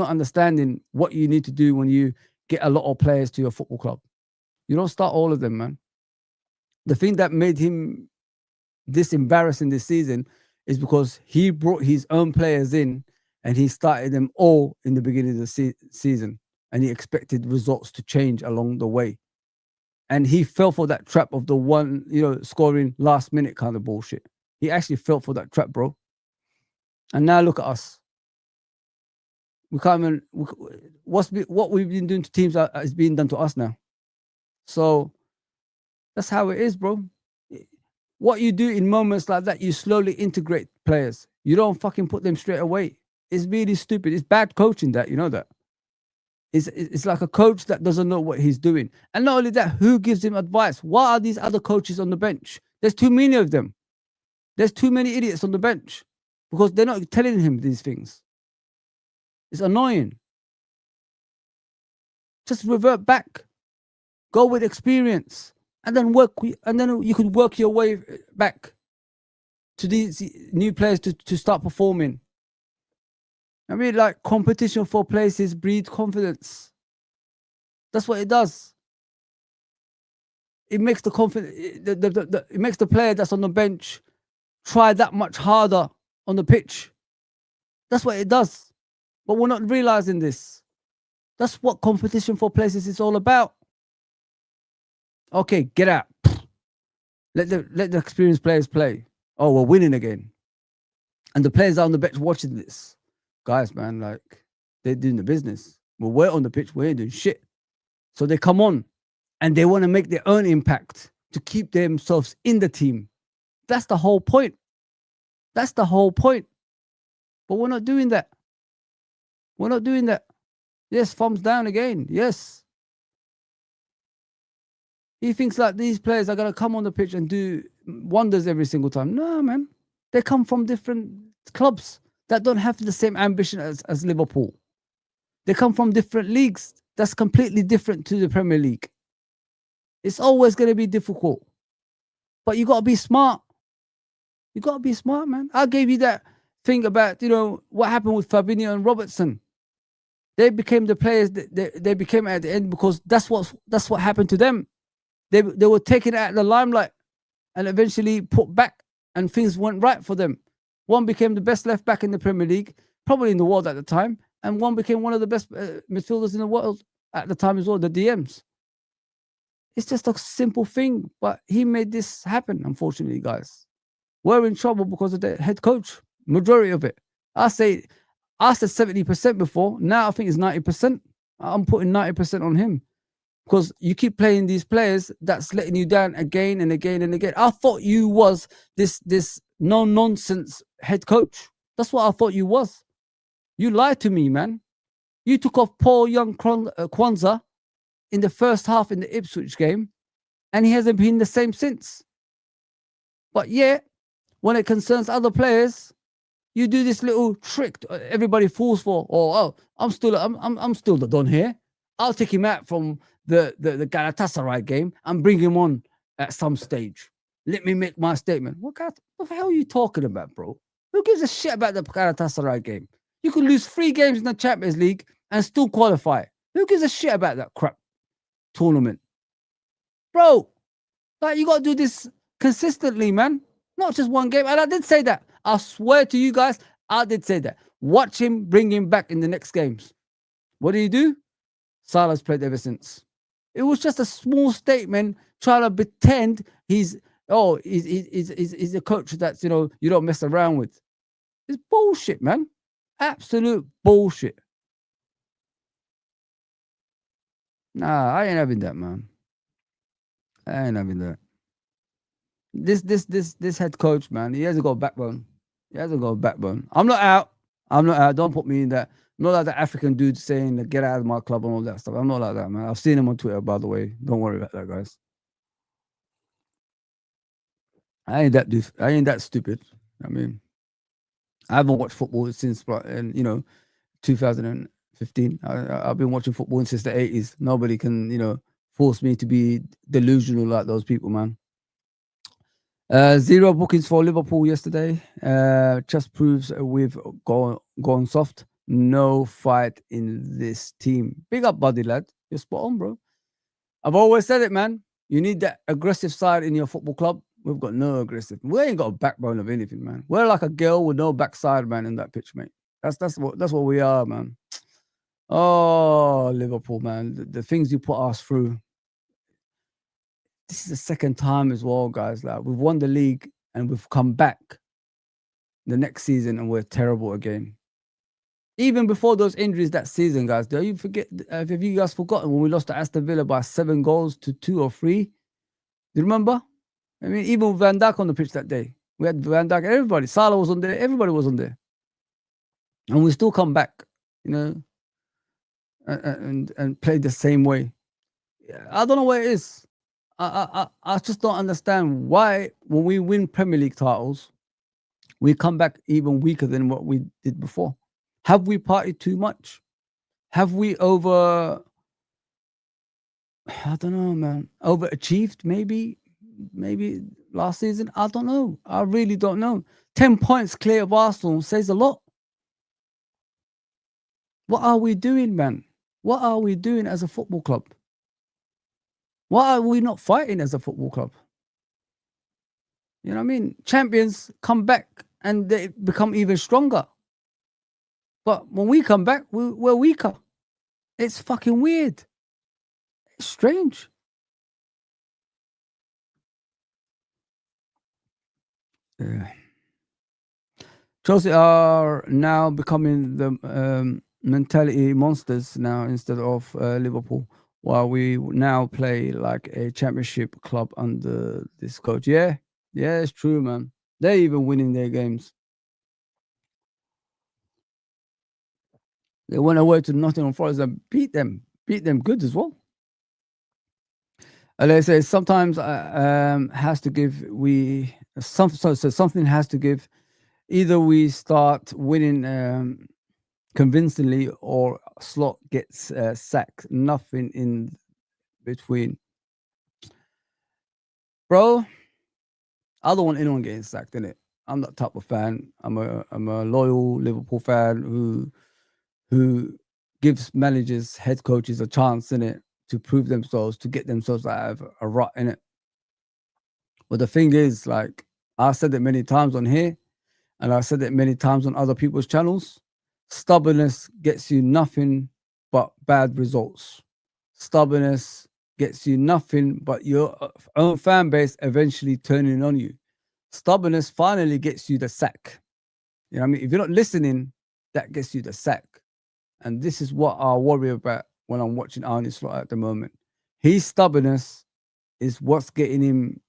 understanding what you need to do when you get a lot of players to your football club. You don't start all of them, man. The thing that made him this embarrassing this season is because he brought his own players in and he started them all in the beginning of the season, and he expected results to change along the way. And he fell for that trap of the one, scoring last minute kind of bullshit. He actually fell for that trap, bro. And now look at us. We can't even. What we've been doing to teams is being done to us now. So that's how it is, bro. What you do in moments like that, you slowly integrate players. You don't fucking put them straight away. It's really stupid. It's bad coaching, that, you know that. It's like a coach that doesn't know what he's doing. And not only that, who gives him advice? Why are these other coaches on the bench? There's too many of them. There's too many idiots on the bench because they're not telling him these things. It's annoying. Just revert back. Go with experience. And then you can work your way back to these new players to start performing. I mean, like, competition for places breeds confidence. That's what it does. It makes the confidence. It makes the player that's on the bench try that much harder on the pitch. That's what it does. But we're not realizing this. That's what competition for places is all about. Okay, get out. Let the experienced players play. Oh, we're winning again. And the players are on the bench watching this. Guys, man, like, they're doing the business. Well, we're on the pitch, we ain't doing shit. So they come on and they want to make their own impact to keep themselves in the team. That's the whole point. That's the whole point. But we're not doing that. We're not doing that. Yes, thumbs down again. Yes. He thinks like these players are going to come on the pitch and do wonders every single time. No, man. They come from different clubs that don't have the same ambition as Liverpool. They come from different leagues that's completely different to the Premier League. It's always going to be difficult. But you got to be smart. You got to be smart, man. I gave you that thing about, what happened with Fabinho and Robertson. They became the players that they became at the end because that's what happened to them. They were taken out of the limelight and eventually put back, and things went right for them. One became the best left back in the Premier League, probably in the world at the time, and one became one of the best midfielders in the world at the time as well, the DMs. It's just a simple thing, but he made this happen, unfortunately, guys. We're in trouble because of the head coach, majority of it. I said 70% before. Now I think it's 90%. I'm putting 90% on him because you keep playing these players that's letting you down again and again and again. I thought you was this no-nonsense head coach. That's what I thought you was. You lied to me, man. You took off poor young Kwanzaa in the first half in the Ipswich game, and he hasn't been the same since. But yeah, when it concerns other players, you do this little trick everybody falls for. I'm still the Don here. I'll take him out from the Galatasaray game and bring him on at some stage. Let me make my statement. What the hell are you talking about, bro? Who gives a shit about the Galatasaray game? You could lose 3 games in the Champions League and still qualify. Who gives a shit about that crap tournament? Bro, like, you got to do this consistently, man. Not just one game. And I did say that. I swear to you guys, I did say that. Watch him, bring him back in the next games. What did he do? Salah's played ever since. It was just a small statement trying to pretend he's a coach that's, you don't mess around with. It's bullshit, man. Absolute bullshit. Nah, I ain't having that, man. I ain't having that. This head coach, man, he hasn't got a backbone. He hasn't got a backbone. I'm not out. Don't put me in that. I'm not like that African dude saying get out of my club and all that stuff. I'm not like that, man. I've seen him on Twitter, by the way. Don't worry about that, guys. I ain't that dude. I ain't that stupid. I mean, I haven't watched football since 2015. I've been watching football since the 80s. Nobody can, force me to be delusional like those people, man. 0 bookings for Liverpool yesterday. Just proves we've gone soft. No fight in this team. Big up, buddy, lad. You're spot on, bro. I've always said it, man. You need that aggressive side in your football club. We've got no aggressive. We ain't got a backbone of anything, man. We're like a girl with no backside, man, in that pitch, mate. That's what we are, man. Oh, Liverpool, man. The things you put us through. This is the second time as well, guys. Like, we've won the league and we've come back the next season and we're terrible again. Even before those injuries that season, guys, have you guys forgotten when we lost to Aston Villa by 7 goals to 2 or 3? Do you remember? I mean, even with Van Dijk on the pitch that day, we had Van Dijk, everybody. Salah was on there, everybody was on there. And we still come back, and play the same way. I don't know what it is. I just don't understand why when we win Premier League titles, we come back even weaker than what we did before. Have we partied too much? Have we I don't know, man, overachieved maybe last season? I don't know. I really don't know. 10 points clear of Arsenal says a lot. What are we doing, man? What are we doing as a football club? Why are we not fighting as a football club? You know what I mean? Champions come back and they become even stronger. But when we come back, we're weaker. It's fucking weird. It's strange. Yeah. Chelsea are now becoming the mentality monsters now instead of Liverpool, while we now play like a championship club under this coach. Yeah, yeah, it's true, man. They're even winning their games. They went away to Nottingham Forest and beat them good as well. And they say sometimes has to give so something has to give. Either we start winning convincingly or Slot gets sacked. Nothing in between. Bro, I don't want anyone getting sacked, innit? I'm that type of fan. I'm a loyal Liverpool fan who gives managers, head coaches a chance in it to prove themselves, to get themselves out of a rut in it. But the thing is, like I said it many times on here, and I said it many times on other people's channels, stubbornness gets you nothing but bad results. Stubbornness gets you nothing but your own fan base eventually turning on you. Stubbornness finally gets you the sack. You know what I mean? If you're not listening, that gets you the sack. And this is what I worry about when I'm watching Arne Slot at the moment. His stubbornness is what's getting him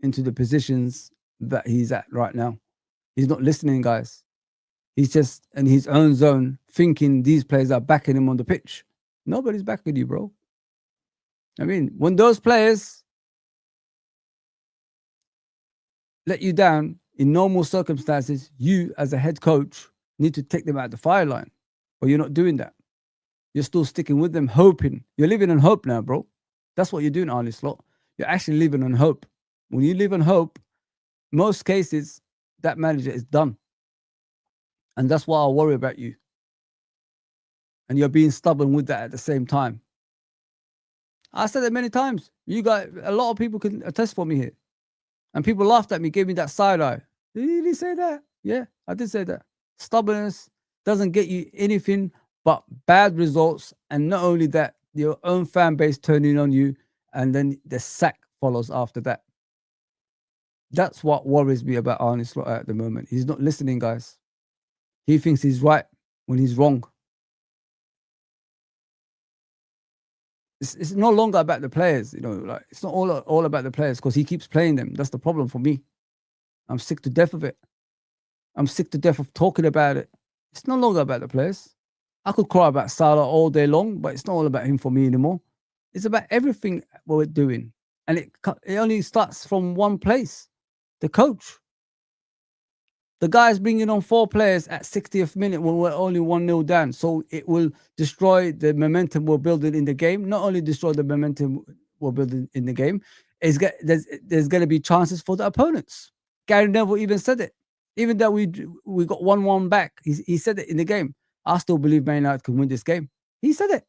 into the positions that he's at right now. He's not listening, guys. He's just in his own zone, thinking these players are backing him on the pitch. Nobody's backing you, bro. I mean, when those players let you down in normal circumstances, you as a head coach need to take them out the fire line. But you're not doing that. You're still sticking with them, hoping. You're living on hope now, bro. That's what you're doing, Arne Slot. You're actually living on hope. When you live on hope, most cases, that manager is done. And that's why I worry about you. And you're being stubborn with that at the same time. I said it many times. You got a lot of people can attest for me here. And people laughed at me, gave me that side eye. Did he say that? Yeah, I did say that. Stubbornness doesn't get you anything but bad results. And not only that, your own fan base turning on you, and then the sack follows after that. That's what worries me about Arne Slot at the moment. He's not listening, guys. He thinks he's right when he's wrong. It's no longer about the players, you know. Like it's not all about the players because he keeps playing them. That's the problem for me. I'm sick to death of it. I'm sick to death of talking about it. It's no longer about the players. I could cry about Salah all day long, but it's not all about him for me anymore. It's about everything what we're doing, and it only starts from one place: the coach. The guy's bringing on 4 players at 60th minute when we're only 1-0 down. So it will destroy the momentum we're building in the game. Not only destroy the momentum we're building in the game, there's going to be chances for the opponents. Gary Neville even said it. Even though we got 1-1 back, he said it in the game. I still believe Man United can win this game. He said it.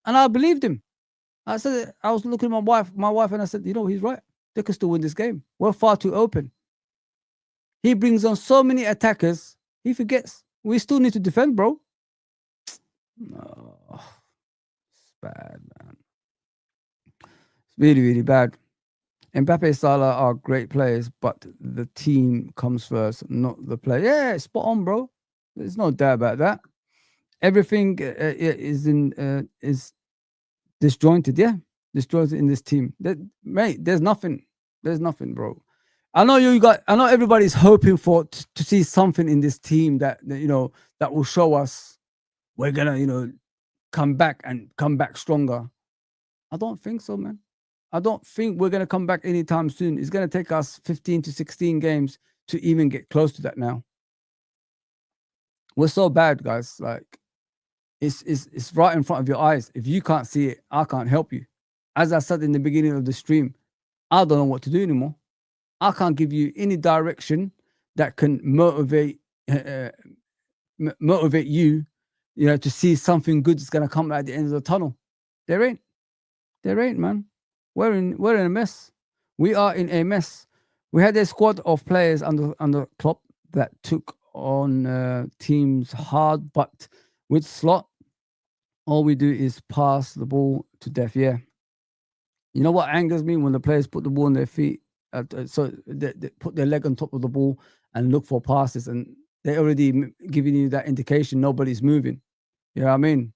And I believed him. I said it. I was looking at my wife, and I said, you know, he's right. They can still win this game. We're far too open. He brings on so many attackers, he forgets we still need to defend, bro. Oh, it's bad, man. It's really, really bad. Mbappe, Salah are great players, but the team comes first, not the player. Yeah, spot on, bro. There's no doubt about that. Everything is disjointed. Yeah, disjointed in this team. Mate, there's nothing. There's nothing, bro. I know I know everybody's hoping for to see something in this team that you know that will show us we're gonna come back and come back stronger. I don't think so, man. I don't think we're gonna come back anytime soon. It's gonna take us 15 to 16 games to even get close to that now. We're so bad, guys. Like it's right in front of your eyes. If you can't see it, I can't help you. As I said in the beginning of the stream, I don't know what to do anymore. I can't give you any direction that can motivate you, to see something good is gonna come at the end of the tunnel. There ain't, man. we're in a mess. We are in a mess. We had a squad of players under Klopp that took on teams hard, but with Slot, all we do is pass the ball to death. Yeah, you know what angers me when the players put the ball on their feet, so they put their leg on top of the ball and look for passes, and they already giving you that indication nobody's moving. You know what I mean?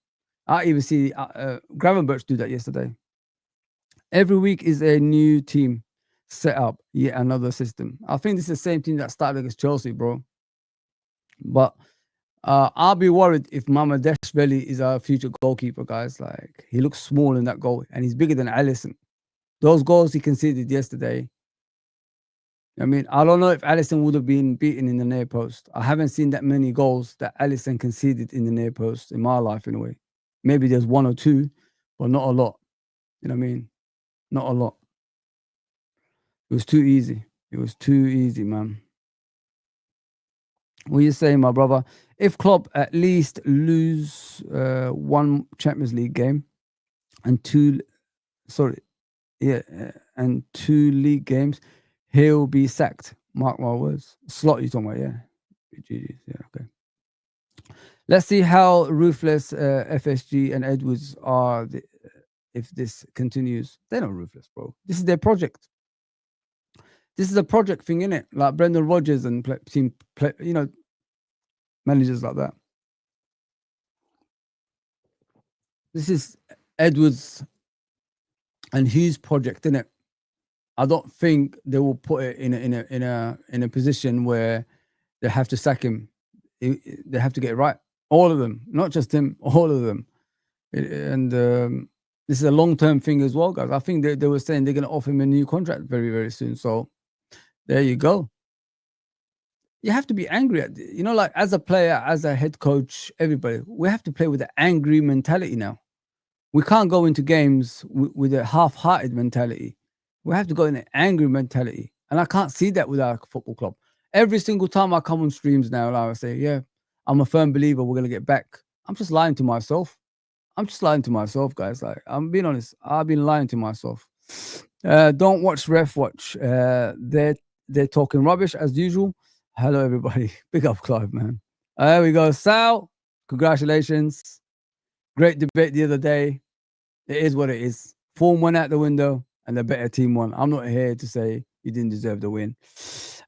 I even see Gravenberch do that yesterday. Every week is a new team set up, yet another system. I think this is the same team that started against Chelsea, bro. But I'll be worried if Mamadashvili is our future goalkeeper, guys. Like, he looks small in that goal, and he's bigger than Allison. Those goals he conceded yesterday. I mean, I don't know if Allison would have been beaten in the near post. I haven't seen that many goals that Allison conceded in the near post in my life, anyway. Maybe there's one or two, but not a lot. You know what I mean? Not a lot. It was too easy. It was too easy, man. What are you saying, my brother? If Klopp at least lose one Champions League game and and two league games, he'll be sacked. Mark my words. Slot you talking about, yeah. GG's, yeah, okay. Let's see how ruthless FSG and Edwards are if this continues. They're not ruthless, bro. This is their project. This is a project thing, innit? Like Brendan Rodgers and managers like that. This is Edwards and Hughes' project, innit? I don't think they will put it in a position where they have to sack him. They have to get it right. All of them, not just him. All of them. And this is a long-term thing as well, guys. I think they were saying they're going to offer him a new contract very, very soon. So there you go. You have to be angry at, like as a player, as a head coach, everybody. We have to play with an angry mentality now. We can't go into games with a half-hearted mentality. We have to go in an angry mentality. And I can't see that with our football club. Every single time I come on streams now, like I say, yeah, I'm a firm believer we're going to get back. I'm just lying to myself. I'm just lying to myself, guys. Like, I'm being honest. I've been lying to myself. Don't watch Ref Watch. They're talking rubbish as usual. Hello, everybody. Big up, Clive, man. There we go. Sal, congratulations. Great debate the other day. It is what it is. Form went out the window and the better team won. I'm not here to say you didn't deserve the win.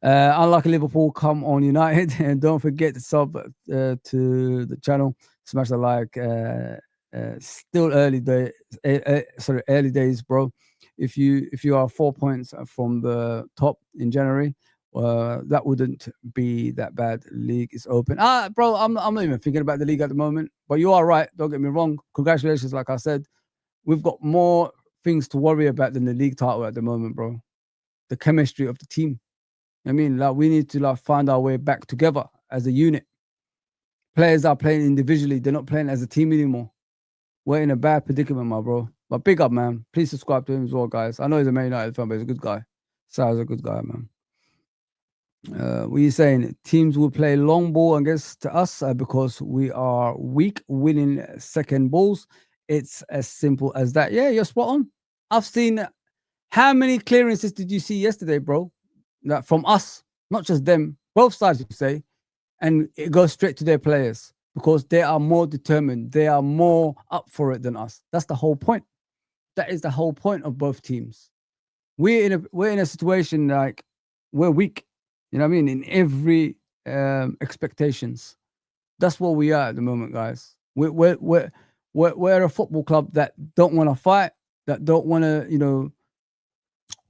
Unlucky Liverpool, come on United. And don't forget to sub to the channel. Smash the like. Still early days, bro. If you are 4 points from the top in January, that wouldn't be that bad. League is open. Bro, I'm not even thinking about the league at the moment. But you are right. Don't get me wrong. Congratulations, like I said. We've got more things to worry about than the league title at the moment, bro. The chemistry of the team. I mean, like, we need to find our way back together as a unit. Players are playing individually. They're not playing as a team anymore. We're in a bad predicament, my bro. But big up, man. Please subscribe to him as well, guys. I know he's a Man United fan, but he's a good guy. Sal's a good guy, man. What are you saying? Teams will play long ball against us because we are weak, winning second balls. It's as simple as that. Yeah, you're spot on. I've seen. How many clearances did you see yesterday, bro? That from us, not just them. Both sides, you say, and it goes straight to their players because they are more determined. They are more up for it than us. That's the whole point. That is the whole point of both teams. We're in a situation like we're weak. You know what I mean? In every expectations. That's what we are at the moment, guys. We're a football club that don't want to fight, that don't want to,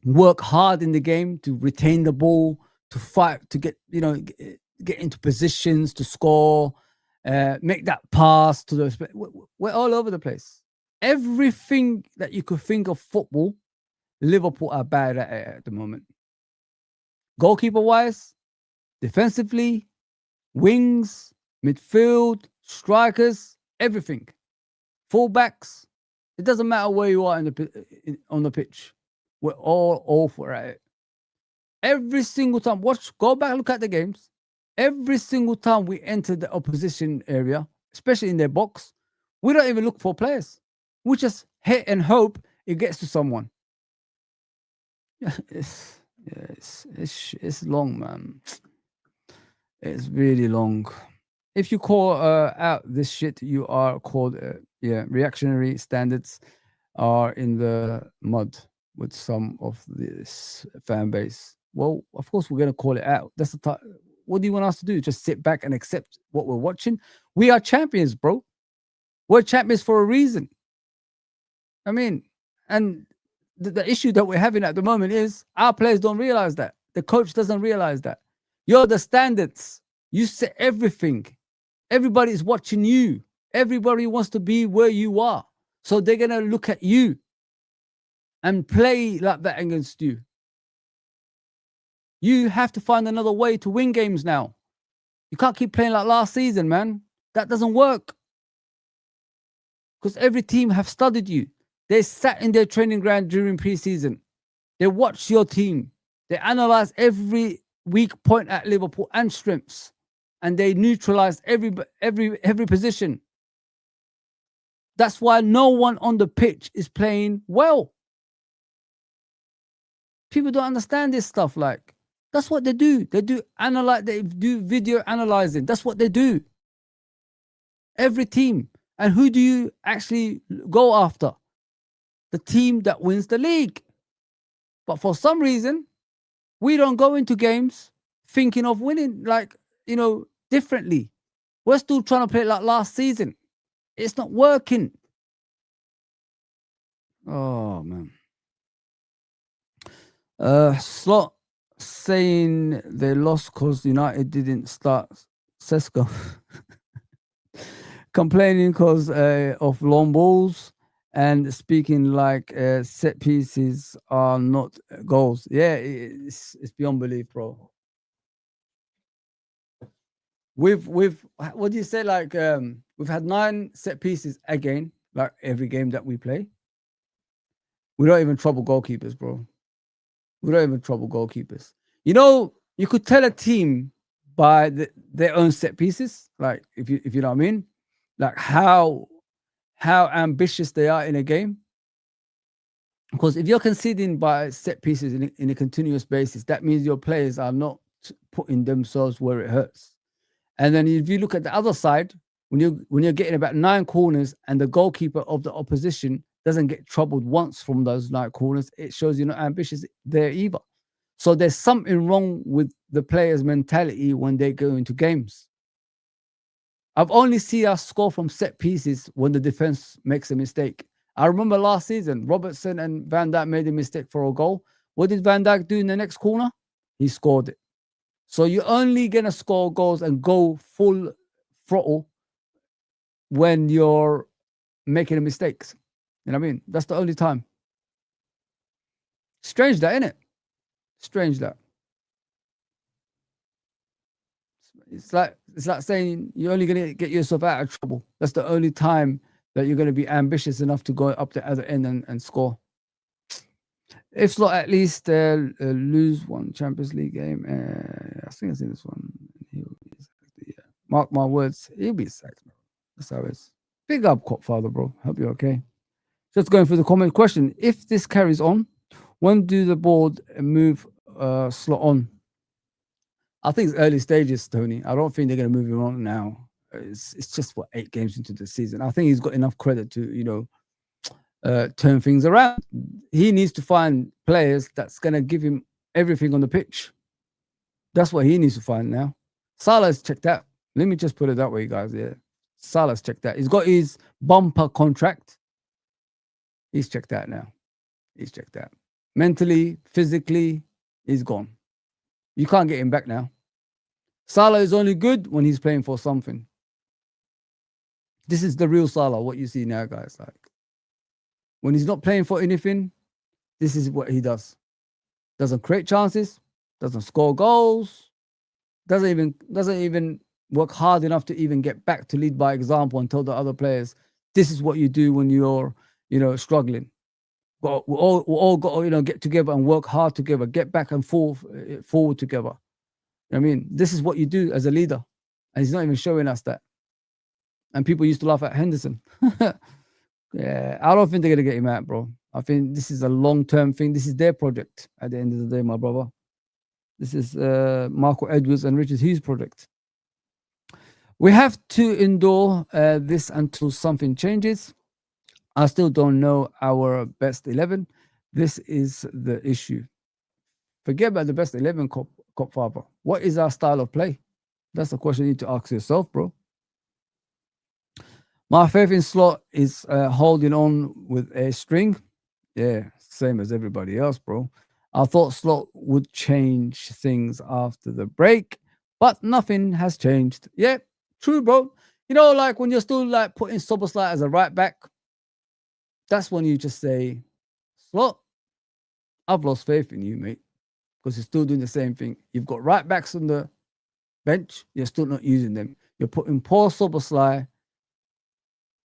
work hard in the game to retain the ball, to fight, to get into positions to score, make that pass to those. We're all over the place. Everything that you could think of football, Liverpool are bad at it at the moment. Goalkeeper wise, defensively, wings, midfield, strikers, everything. Fullbacks. It doesn't matter where you are on the pitch. We're all awful at it. Every single time, go back, look at the games. Every single time we enter the opposition area, especially in their box, we don't even look for players. We just hit and hope it gets to someone. It's long, man. It's really long. If you call out this shit, you are called reactionary. Standards are in the mud with some of this fan base. Well, of course we're gonna call it out. That's the time. What do you want us to do? Just sit back and accept what we're watching? We are champions, bro. We're champions for a reason. I mean, and the issue that we're having at the moment is our players don't realize that. The coach doesn't realize that. You're the standards. You set everything. Everybody is watching you. Everybody wants to be where you are. So they're going to look at you and play like that against you. You have to find another way to win games now. You can't keep playing like last season, man. That doesn't work. Because every team have studied you. They sat in their training ground during preseason. They watch your team. They analyze every weak point at Liverpool and strengths, and they neutralize every position. That's why no one on the pitch is playing well. People don't understand this stuff. Like, that's what they do. They do video analyzing. That's what they do. Every team. And who do you actually go after? The team that wins the league. But for some reason, we don't go into games thinking of winning, like, differently. We're still trying to play like last season. It's not working. Oh, man. Slot saying they lost because United didn't start Sesko. Complaining because of long balls and speaking like set pieces are not goals. Yeah, it's beyond belief, bro. We've what do you say? Like we've had 9 set pieces again, like every game that we play. We don't even trouble goalkeepers, bro. We don't even trouble goalkeepers. You could tell a team by their own set pieces, like if you know what I mean, like how ambitious they are in a game. Because if you're conceding by set pieces in a continuous basis, that means your players are not putting themselves where it hurts. And then if you look at the other side, when you're getting about 9 corners and the goalkeeper of the opposition doesn't get troubled once from those 9 corners, it shows you're not ambitious there either. So there's something wrong with the players' mentality when they go into games. I've only seen us score from set pieces when the defense makes a mistake. I remember last season, Robertson and Van Dijk made a mistake for a goal. What did Van Dijk do in the next corner? He scored it. So you're only going to score goals and go full throttle when you're making mistakes. You know what I mean? That's the only time. Strange that, isn't it? Strange that. It's like saying you're only going to get yourself out of trouble. That's the only time that you're going to be ambitious enough to go up the other end and score. If Slot at least lose one Champions League game, I think I've seen this one. He'll be sacked. Yeah. Mark my words, he'll be sacked. That's how it is. Big up, Copfather, bro. Hope you're okay. Just going through the comment question. If this carries on, when do the board move Slot on? I think it's early stages, Tony. I don't think they're going to move him on now. It's just 8 games into the season. I think he's got enough credit to, turn things around. He needs to find players that's going to give him everything on the pitch. That's what he needs to find now. Salah's checked out. Let me just put it that way, guys. Yeah, Salah's checked out. He's got his bumper contract. He's checked out now. He's checked out. Mentally, physically, he's gone. You can't get him back now. Salah is only good when he's playing for something. This is the real Salah, what you see now, guys. Like, when he's not playing for anything, this is what he does. Doesn't create chances, doesn't score goals, doesn't even work hard enough to even get back to lead by example and tell the other players, this is what you do when you're, struggling. We all got to, get together and work hard together, get back and forward together. I mean, this is what you do as a leader. And he's not even showing us that. And people used to laugh at Henderson. Yeah, I don't think they're going to get him out, bro. I think this is a long-term thing. This is their project at the end of the day, my brother. This is Marco Edwards and Richard Hughes' project. We have to endure this until something changes. I still don't know our best 11. This is the issue. Forget about the best 11, Cop Father. What is our style of play? That's the question you need to ask yourself, bro. My faith in Slot is holding on with a string. Yeah, same as everybody else, bro. I thought Slot would change things after the break, but nothing has changed. Yeah, true, bro. You know, like when you're still like putting Soboslai as a right back, that's when you just say, Slot, I've lost faith in you, mate, because you're still doing the same thing. You've got right backs on the bench, you're still not using them. You're putting Paul Soboslai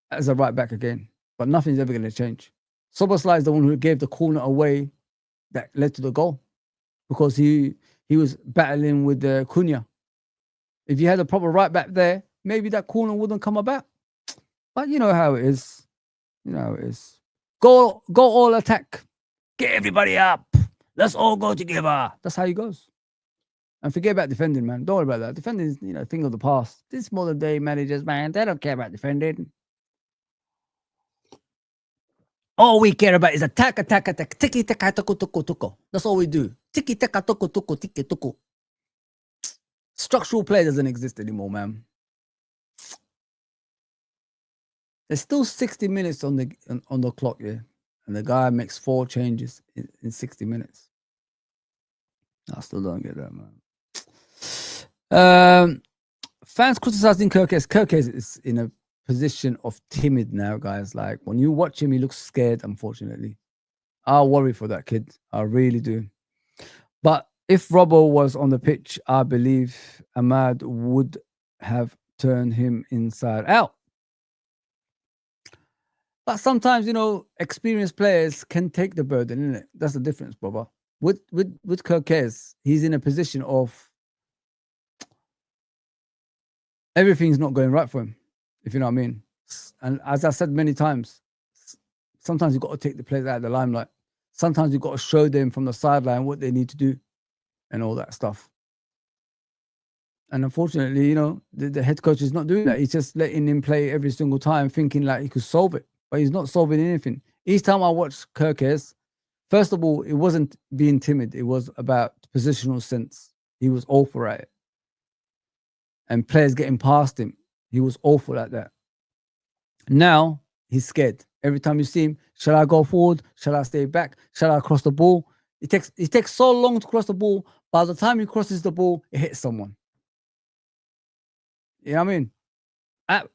as a right back again, but nothing's ever going to change. Soboslai is the one who gave the corner away that led to the goal because he was battling with Cunha. If you had a proper right back there, maybe that corner wouldn't come about. But you know how it is. You know how it is. Go all attack. Get everybody up. Let's all go together. That's how he goes. And forget about defending, man. Don't worry about that. Defending is, a thing of the past. This modern day managers, man, they don't care about defending. All we care about is attack. Tiki taka toko toko toko. That's all we do. Tiki taka toko toko tiki toko. Structural play doesn't exist anymore, man. There's still 60 minutes on the clock, yeah, and the guy makes 4 changes in 60 minutes. I still don't get that, man. Fans criticizing Kirkes. Kirkes is in a position of timid now, guys. Like when you watch him, he looks scared. Unfortunately, I worry for that kid. I really do. But if Robbo was on the pitch, I believe Ahmad would have turned him inside out. But sometimes, experienced players can take the burden, isn't it? That's the difference, brother. With Kirkes, he's in a position of everything's not going right for him, if you know what I mean. And as I said many times, sometimes you've got to take the players out of the limelight. Sometimes you've got to show them from the sideline what they need to do and all that stuff. And unfortunately, the head coach is not doing that. He's just letting him play every single time, thinking like he could solve it. But he's not solving anything. Each time I watch Kirkes, first of all, it wasn't being timid. It was about positional sense. He was awful at it. And players getting past him, he was awful at that. Now, he's scared. Every time you see him, shall I go forward? Shall I stay back? Shall I cross the ball? It takes so long to cross the ball. By the time he crosses the ball, it hits someone. You know what I mean?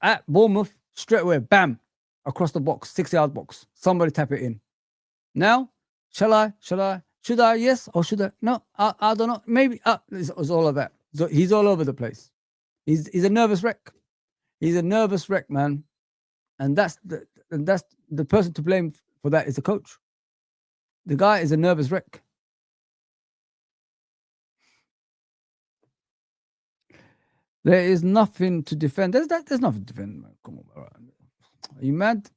At Bournemouth, straight away, bam, across the box, 6-yard box. Somebody tap it in. Now, should I? Yes, or should I? No, I don't know. Maybe it's all of that. So he's all over the place. He's a nervous wreck. He's a nervous wreck, man. And that's the person to blame for that is the coach. The guy is a nervous wreck. There is nothing to defend. There's nothing to defend, man. Come on, bro. Are you mad?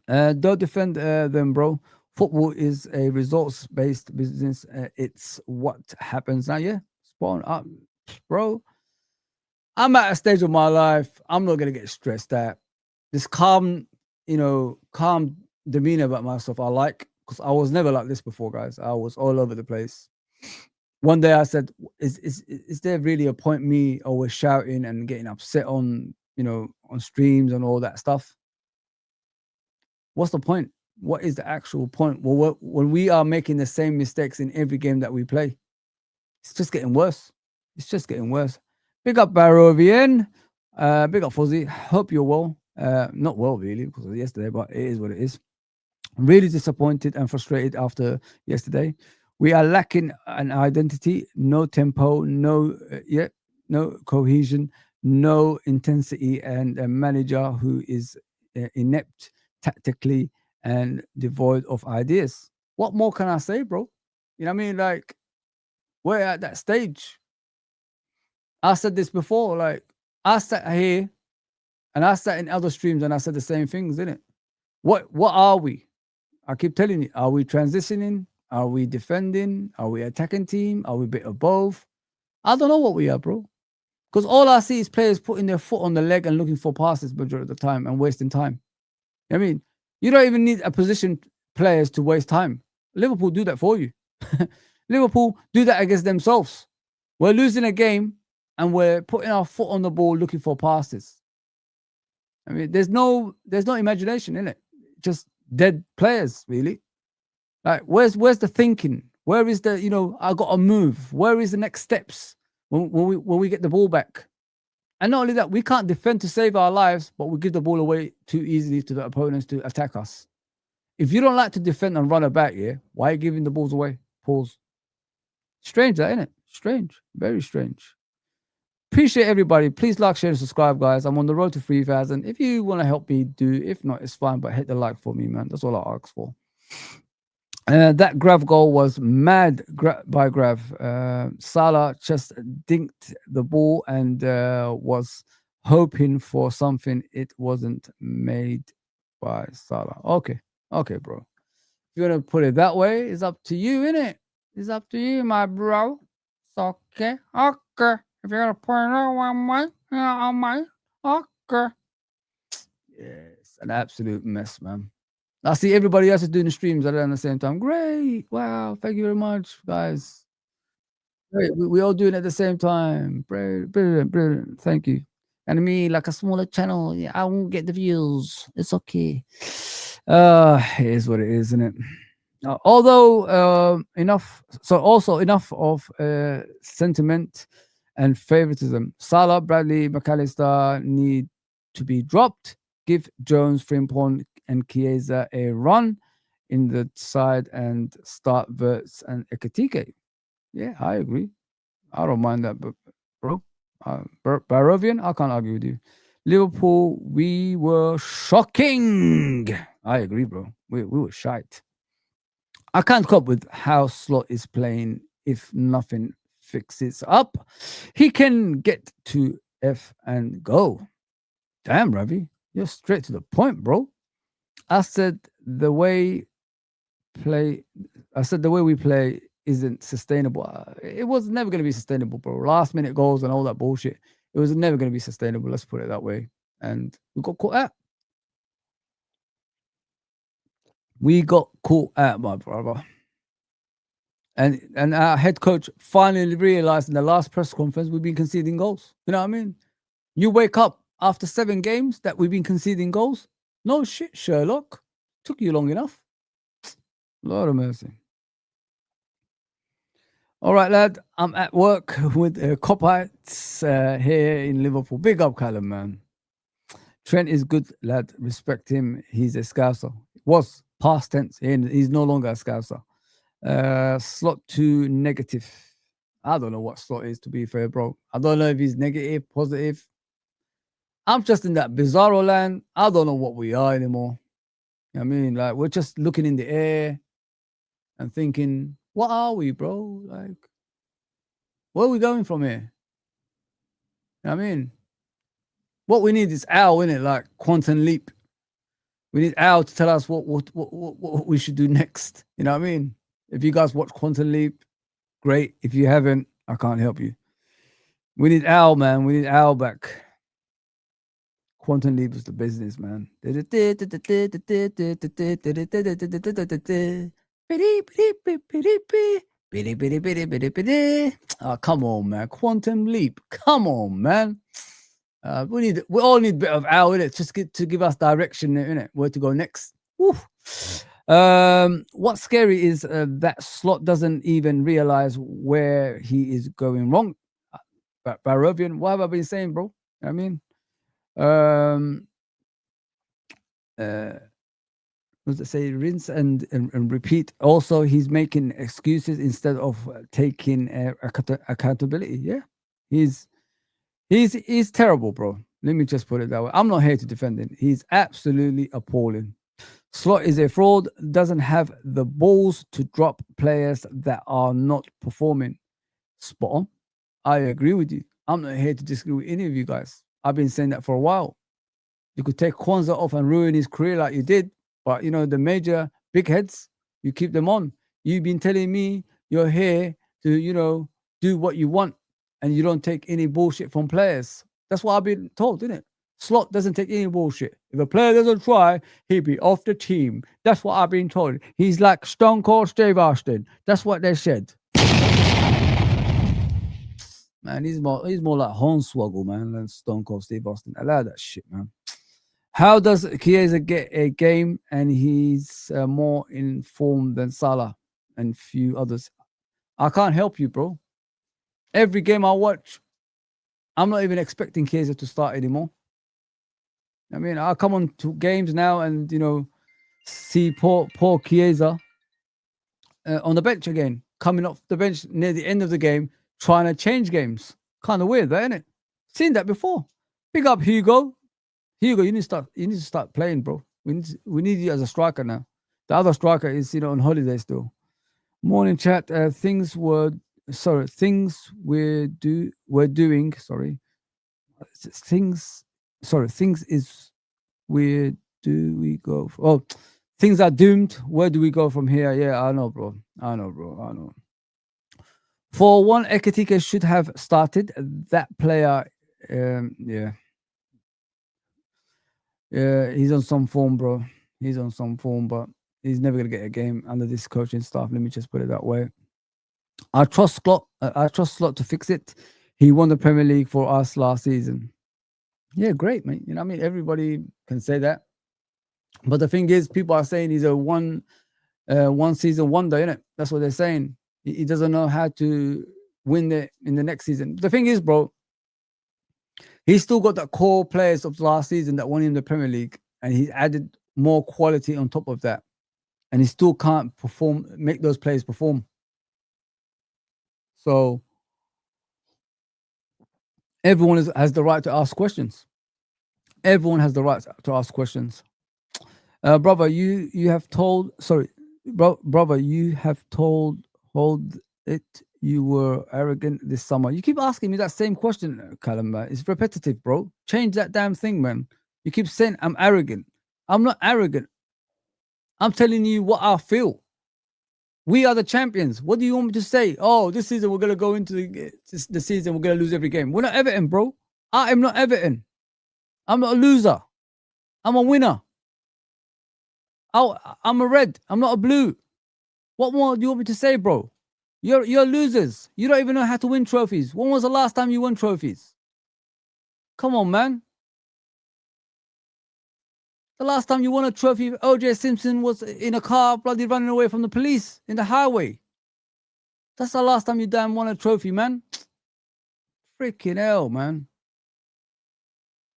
Don't defend them, bro. Football is a results-based business. It's what happens now. Yeah, spawn up, bro. I'm at a stage of my life. I'm not gonna get stressed out. This calm demeanor about myself. I like because I was never like this before, guys. I was all over the place. One day I said, "Is there really a point me always shouting and getting upset on on streams and all that stuff? What's the point? What is the actual point? Well, when we are making the same mistakes in every game that we play, it's just getting worse. It's just getting worse." Big up Barovian. Big up Fozi. Hope you're well. Not well really because of yesterday, but it is what it is. I'm really disappointed and frustrated after yesterday. We are lacking an identity, no tempo, no cohesion, no intensity, and a manager who is inept tactically and devoid of ideas. What more can I say, bro? You know what I mean? Like, we're at that stage. I said this before. Like, I sat here and I sat in other streams and I said the same things, didn't it? What are we? I keep telling you, are we transitioning? Are we defending? Are we attacking team? Are we a bit of both? I don't know what we are, bro. Because all I see is players putting their foot on the leg and looking for passes majority of the time and wasting time. I mean, you don't even need a position players to waste time. Liverpool do that for you. Liverpool do that against themselves. We're losing a game and we're putting our foot on the ball looking for passes. I mean, there's no imagination in it. Just dead players, really. Like, where's the thinking? Where is the, I got to move? Where is the next steps when we get the ball back? And not only that, we can't defend to save our lives, but we give the ball away too easily to the opponents to attack us. If you don't like to defend and run about, why are you giving the balls away? Pause. Strange, that, isn't it? Strange. Very strange. Appreciate everybody. Please like, share, and subscribe, guys. I'm on the road to 3,000. If you want to help me, do. If not, it's fine, but hit the like for me, man. That's all I ask for. That Grav goal was mad by Grav. Salah just dinked the ball and was hoping for something. It wasn't made by Salah. Okay, bro. If you're going to put it that way, it's up to you, innit? It's up to you, my bro. It's okay. If you're going to put it on my, okay. Yeah, it's an absolute mess, man. I see everybody else is doing the streams at the same time. Great. Wow. Thank you very much, guys. Great. We all doing it at the same time. Brilliant. Thank you. And me, like a smaller channel, I won't get the views. It's okay. It is what it is, isn't it? Although enough of sentiment and favoritism. Salah, Bradley, McAllister need to be dropped. Give Jones, Frimpong, and Chiesa a run in the side and start Verts and Ekatike. Yeah, I agree. I don't mind that, but bro. Barovian, I can't argue with you. Liverpool, we were shocking. I agree, bro. We were shite. I can't cope with how Slot is playing if nothing fixes up. He can get to F and go. Damn, Ravi. You're straight to the point, bro. I said the way we play isn't sustainable. It was never going to be sustainable, bro. Last minute goals and all that bullshit. It was never going to be sustainable. Let's put it that way. And we got caught out. We got caught out, my brother. And our head coach finally realized in the last press conference we've been conceding goals. You know what I mean? You wake up after 7 games that we've been conceding goals. No shit, Sherlock. Took you long enough. Lord of mercy. All right, lad. I'm at work with Copites here in Liverpool. Big up, Callum, man. Trent is good, lad. Respect him. He's a Scouser. Was past tense. He's no longer a Scouser. Slot 2 negative. I don't know what Slot is, to be fair, bro. I don't know if he's negative, positive. I'm just in that bizarro land. I don't know what we are anymore. You know what I mean? Like, we're just looking in the air and thinking, what are we, bro? Like, where are we going from here? You know what I mean? What we need is Al, innit? Like, quantum leap. We need Al to tell us what we should do next. You know what I mean? If you guys watch Quantum Leap, great. If you haven't, I can't help you. We need Al, man. We need Al back. Quantum Leap is the business, man. Oh, come on, man. Quantum Leap. Come on, man. We all need a bit of Al in it, just to give us direction in it, where to go next. Woo. What's scary is that Slot doesn't even realize where he is going wrong. Barovian, what have I been saying, bro? You know what I mean, what does it say? Rinse and repeat. Also, he's making excuses instead of taking accountability. Yeah, he's terrible, bro. Let me just put it that way. I'm not here to defend him. He's absolutely appalling. Slot is a fraud, doesn't have the balls to drop players that are not performing. Spot on. I agree with you. I'm not here to disagree with any of you guys. I've been saying that for a while. You could take Kwanzaa off and ruin his career like you did, but the big heads. You keep them on. You've been telling me you're here to, do what you want, and you don't take any bullshit from players. That's what I've been told, isn't it? Slot doesn't take any bullshit. If a player doesn't try, he'll be off the team. That's what I've been told. He's like Stone Cold Steve Austin. That's what they said. Man, he's more like Hornswoggle, man, than Stone Cold Steve Austin. I like that shit, man. How does Chiesa get a game and he's more informed than Salah and few others? I can't help you, bro. Every game I watch, I'm not even expecting Chiesa to start anymore. I mean, I come on to games now and, see poor Chiesa on the bench again, coming off the bench near the end of the game, trying to change games. Kind of weird, isn't it? Seen that before. Big up Hugo. Hugo, you need to start playing, bro. We need you as a striker now. The other striker is, on holiday still. Morning chat. Things we're doing. Things is where do we go? Things are doomed. Where do we go from here? Yeah, I know, bro. I know. For one, Ekitike should have started. That player, yeah, he's on some form, bro. He's on some form, but he's never gonna get a game under this coaching staff. Let me just put it that way. I trust Slot to fix it. He won the Premier League for us last season. Yeah, great, mate. You know what I mean? Everybody can say that. But the thing is, people are saying he's a one season wonder, innit? That's what they're saying. He doesn't know how to win in the next season. The thing is, bro, he's still got that core players of last season that won him the Premier League, and he added more quality on top of that. And he still can't make those players perform. So everyone has the right to ask questions. Everyone has the right to ask questions. Brother, you have told. Sorry, brother, you have told. Hold it. You were arrogant this summer. You keep asking me that same question, Callum. It's repetitive, bro. Change that damn thing, man. You keep saying I'm arrogant. I'm not arrogant. I'm telling you what I feel. We are the champions. What do you want me to say? Oh, this season we're gonna go into the season. We're gonna lose every game. We're not Everton, bro. I am not Everton. I'm not a loser. I'm a winner. I'm a red. I'm not a blue. What more do you want me to say, bro? You're losers. You don't even know how to win trophies. When was the last time you won trophies? Come on, man. The last time you won a trophy, OJ Simpson was in a car bloody running away from the police in the highway. That's the last time you damn won a trophy, man. Freaking hell, man.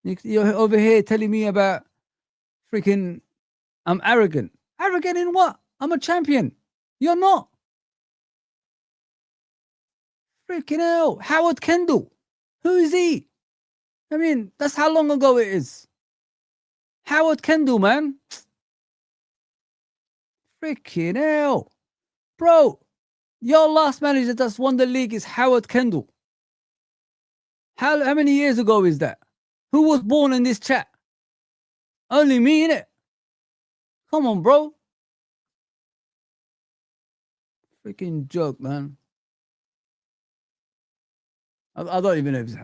You're over here telling me about freaking I'm arrogant. Arrogant in what? I'm a champion. You're not. Freaking hell. Howard Kendall. Who is he? I mean, that's how long ago it is. Howard Kendall, man. Freaking hell. Bro, your last manager that's won the league is Howard Kendall. How many years ago is that? Who was born in this chat? Only me, innit? Come on, bro. Freaking joke, man. I don't even know if it's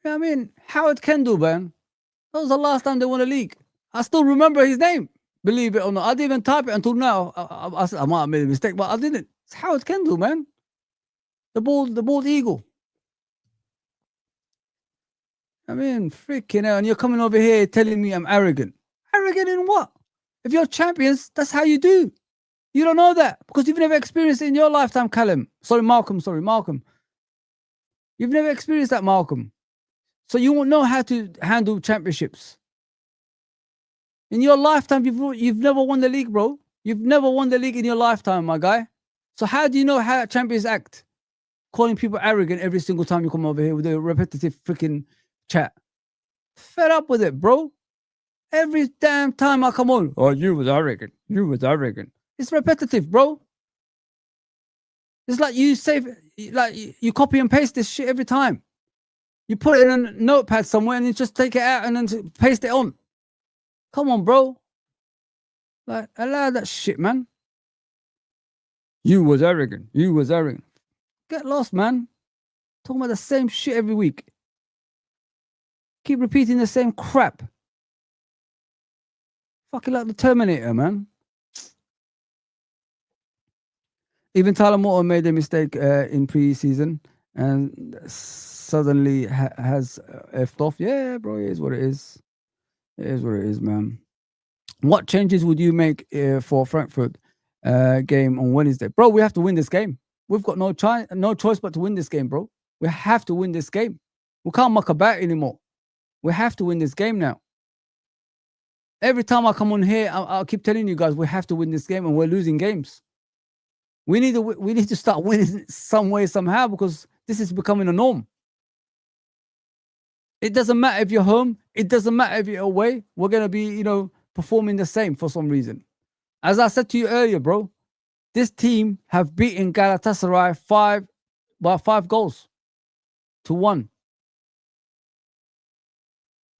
I mean, Howard Kendall, man. That was the last time they won a league. I still remember his name, believe it or not. I didn't even type it until now. I might have made a mistake, but I didn't. It's Howard Kendall, man. The bald eagle. I mean, freaking hell. And you're coming over here telling me I'm arrogant. Arrogant in what? If you're champions, that's how you do. You don't know that because you've never experienced it in your lifetime, Callum. Malcolm. You've never experienced that, Malcolm. So you won't know how to handle championships. In your lifetime, you've never won the league, bro. You've never won the league in your lifetime, my guy. So how do you know how champions act? Calling people arrogant every single time you come over here with a repetitive freaking chat. Fed up with it, bro. Every damn time I come on, oh, you was arrogant. It's repetitive, bro. It's like you copy and paste this shit every time. You put it in a notepad somewhere and you just take it out and then paste it on. Come on, bro. Like, allow that shit, man. You was arrogant. You was arrogant. Get lost, man. Talking about the same shit every week. Keep repeating the same crap. Fucking like the Terminator, man. Even Tyler Morton made a mistake in pre-season and suddenly has effed off. Yeah, bro, it is what it is. It is what it is, man. What changes would you make for Frankfurt game on Wednesday? Bro, we have to win this game. We've got no choice but to win this game, bro. We have to win this game. We can't muck about anymore. We have to win this game now. Every time I come on here, I'll keep telling you guys we have to win this game, and we're losing games. We need to start winning some way, somehow, because this is becoming a norm. It doesn't matter if you're home. It doesn't matter if you're away. We're going to be, performing the same for some reason. As I said to you earlier, bro, this team have beaten Galatasaray 5 goals to 1.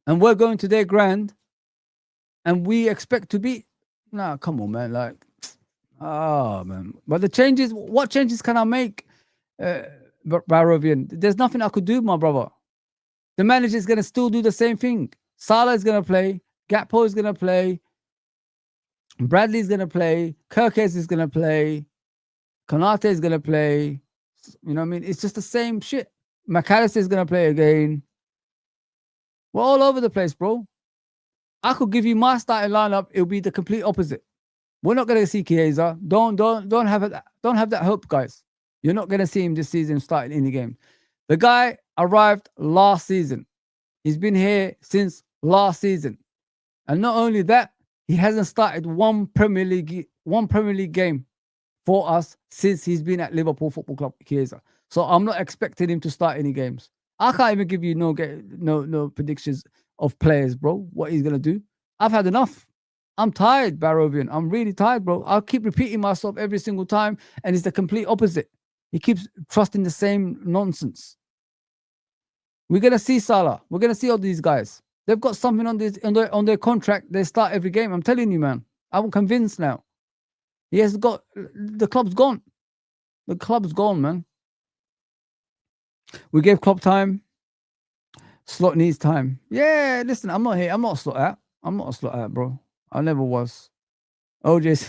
And we're going to their ground and we expect to beat. Nah, come on, man. Like, oh, man. But the changes, what changes can I make, Barovian? There's nothing I could do, my brother. The manager is going to still do the same thing. Salah is going to play. Gakpo is going to play. Bradley is going to play. Kirkes is going to play. Konate is going to play. You know what I mean? It's just the same shit. McAllister is going to play again. We're all over the place, bro. I could give you my starting lineup. It'll be the complete opposite. We're not going to see Chiesa. Don't have that hope, guys. You're not going to see him this season starting any game. The guy arrived last season. He's been here since last season. And not only that, he hasn't started one Premier League game for us since he's been at Liverpool Football Club, Chiesa. So I'm not expecting him to start any games. I can't even give you no predictions of players, bro. What he's gonna do. I've had enough. I'm tired, Barovian. I'm really tired, bro. I'll keep repeating myself every single time, and it's the complete opposite. He keeps trusting the same nonsense. We're gonna see Salah. We're gonna see all these guys. They've got something on their contract. They start every game. I'm telling you, man. I'm convinced now. He has got the club's gone. The club's gone, man. We gave Klopp time. Slot needs time. Yeah, listen, I'm not here. I'm not a slot out. I'm not a slot out, bro. I never was. OJ's.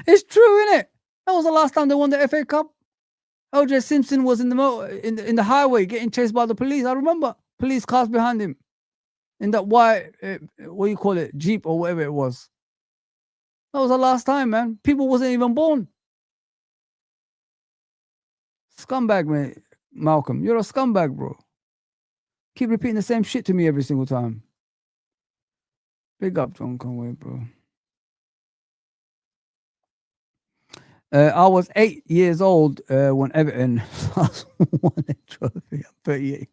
It's true, isn't it? That was the last time they won the FA Cup. OJ Simpson was in the highway getting chased by the police. I remember police cars behind him in that white, what do you call it, Jeep or whatever it was. That was the last time, man. People wasn't even born. Scumbag, mate. Malcolm, you're a scumbag, bro. Keep repeating the same shit to me every single time. Big up, John Conway, bro. I was 8 years old when Everton won a trophy. I'm 38.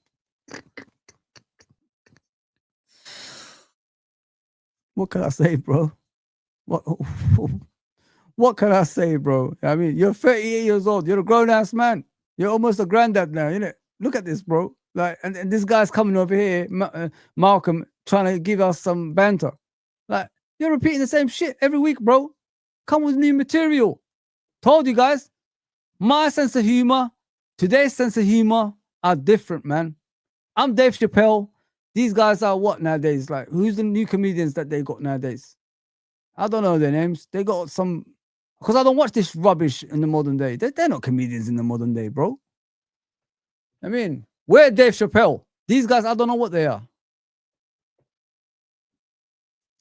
What can I say, bro? What can I say, bro? I mean, you're 38 years old. You're a grown-ass man. You're almost a granddad now, innit? Look at this, bro. Like, and this guy's coming over here, Malcolm, trying to give us some banter. Like, you're repeating the same shit every week, bro. Come with new material. Told you guys, my sense of humor, today's sense of humor are different, man. I'm Dave Chappelle. These guys are what nowadays? Like, who's the new comedians that they got nowadays? I don't know their names. They got some, because I don't watch this rubbish in the modern day. They're not comedians in the modern day, bro. I mean, we're Dave Chappelle. These guys, I don't know what they are.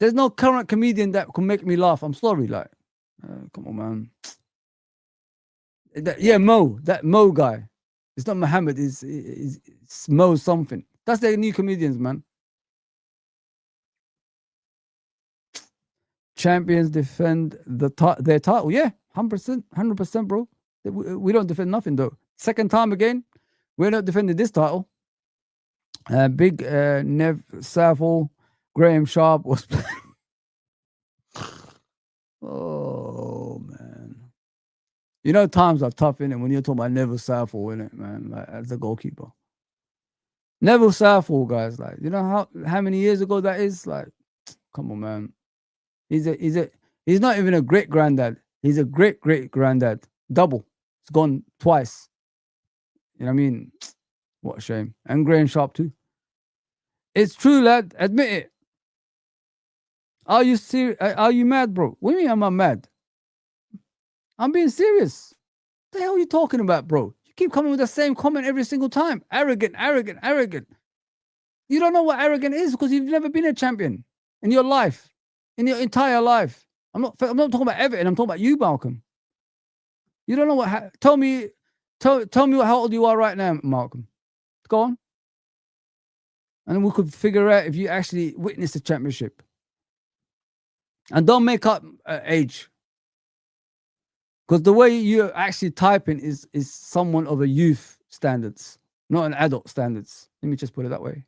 There's no current comedian that can make me laugh. I'm sorry, like, come on, man. Mo, that Mo guy. It's not Muhammad. It's Mo something. That's their new comedians, man. Champions defend their title. Yeah, 100%, bro. We don't defend nothing, though. Second time again, we're not defending this title. Big Nev Saville, Graham Sharp was playing. Oh, man. You know, times are tough, innit? When you're talking about Never Saville, innit, man? Like, as a goalkeeper. Neville Southall, guys. Like, you know how many years ago that is? Like, come on, man. He's not even a great granddad. He's a great granddad. Double. It's gone twice. You know what I mean? What a shame. And Graham Sharp too. It's true, lad. Admit it. Are you serious? Are you mad, bro? What do you mean I'm not mad? I'm being serious. What the hell are you talking about, bro? You keep coming with the same comment every single time. Arrogant, arrogant, arrogant. You don't know what arrogant is because you've never been a champion in your life, in your entire life. I'm not talking about Everton. I'm talking about you, Malcolm. You don't know what. Tell me how old you are right now, Malcolm. Go on, and we could figure out if you actually witnessed the championship. And don't make up age, because the way you're actually typing is someone of a youth standards, not an adult standards. Let me just put it that way.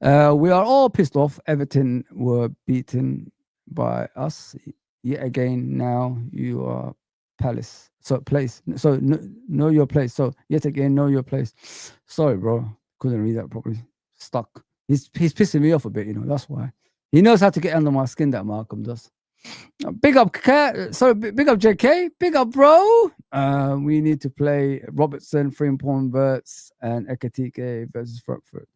We are all pissed off. Everton were beaten by us yet again. Now you are Palace. So place. So know your place. So yet again, know your place. Sorry, bro. Couldn't read that properly. Stuck. He's pissing me off a bit. You know that's why. He knows how to get under my skin. That Malcolm does. Big up, big up, JK. Big up, bro. We need to play Robertson, Frimpong, Verts, and Ekatike versus Frankfurt.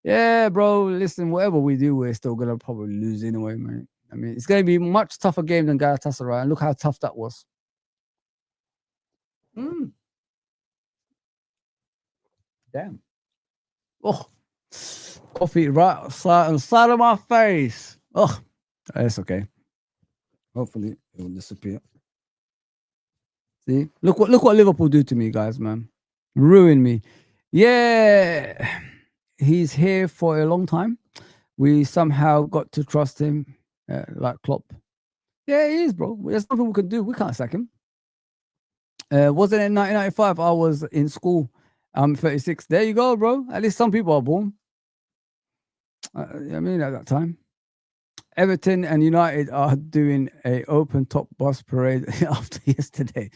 Yeah, bro. Listen, whatever we do, we're still gonna probably lose anyway, man. I mean, it's gonna be a much tougher game than Galatasaray, and look how tough that was. Damn. Oh, coffee right on the side of my face. Oh, that's okay. Hopefully, it will disappear. See, look what Liverpool do to me, guys, man. Ruin me. Yeah, he's here for a long time. We somehow got to trust him, like Klopp. Yeah, he is, bro. There's nothing we can do. We can't sack him. Wasn't it in 1995? I was in school. I'm 36. There you go, bro. At least some people are born. I mean, at that time. Everton and United are doing a open top bus parade after yesterday.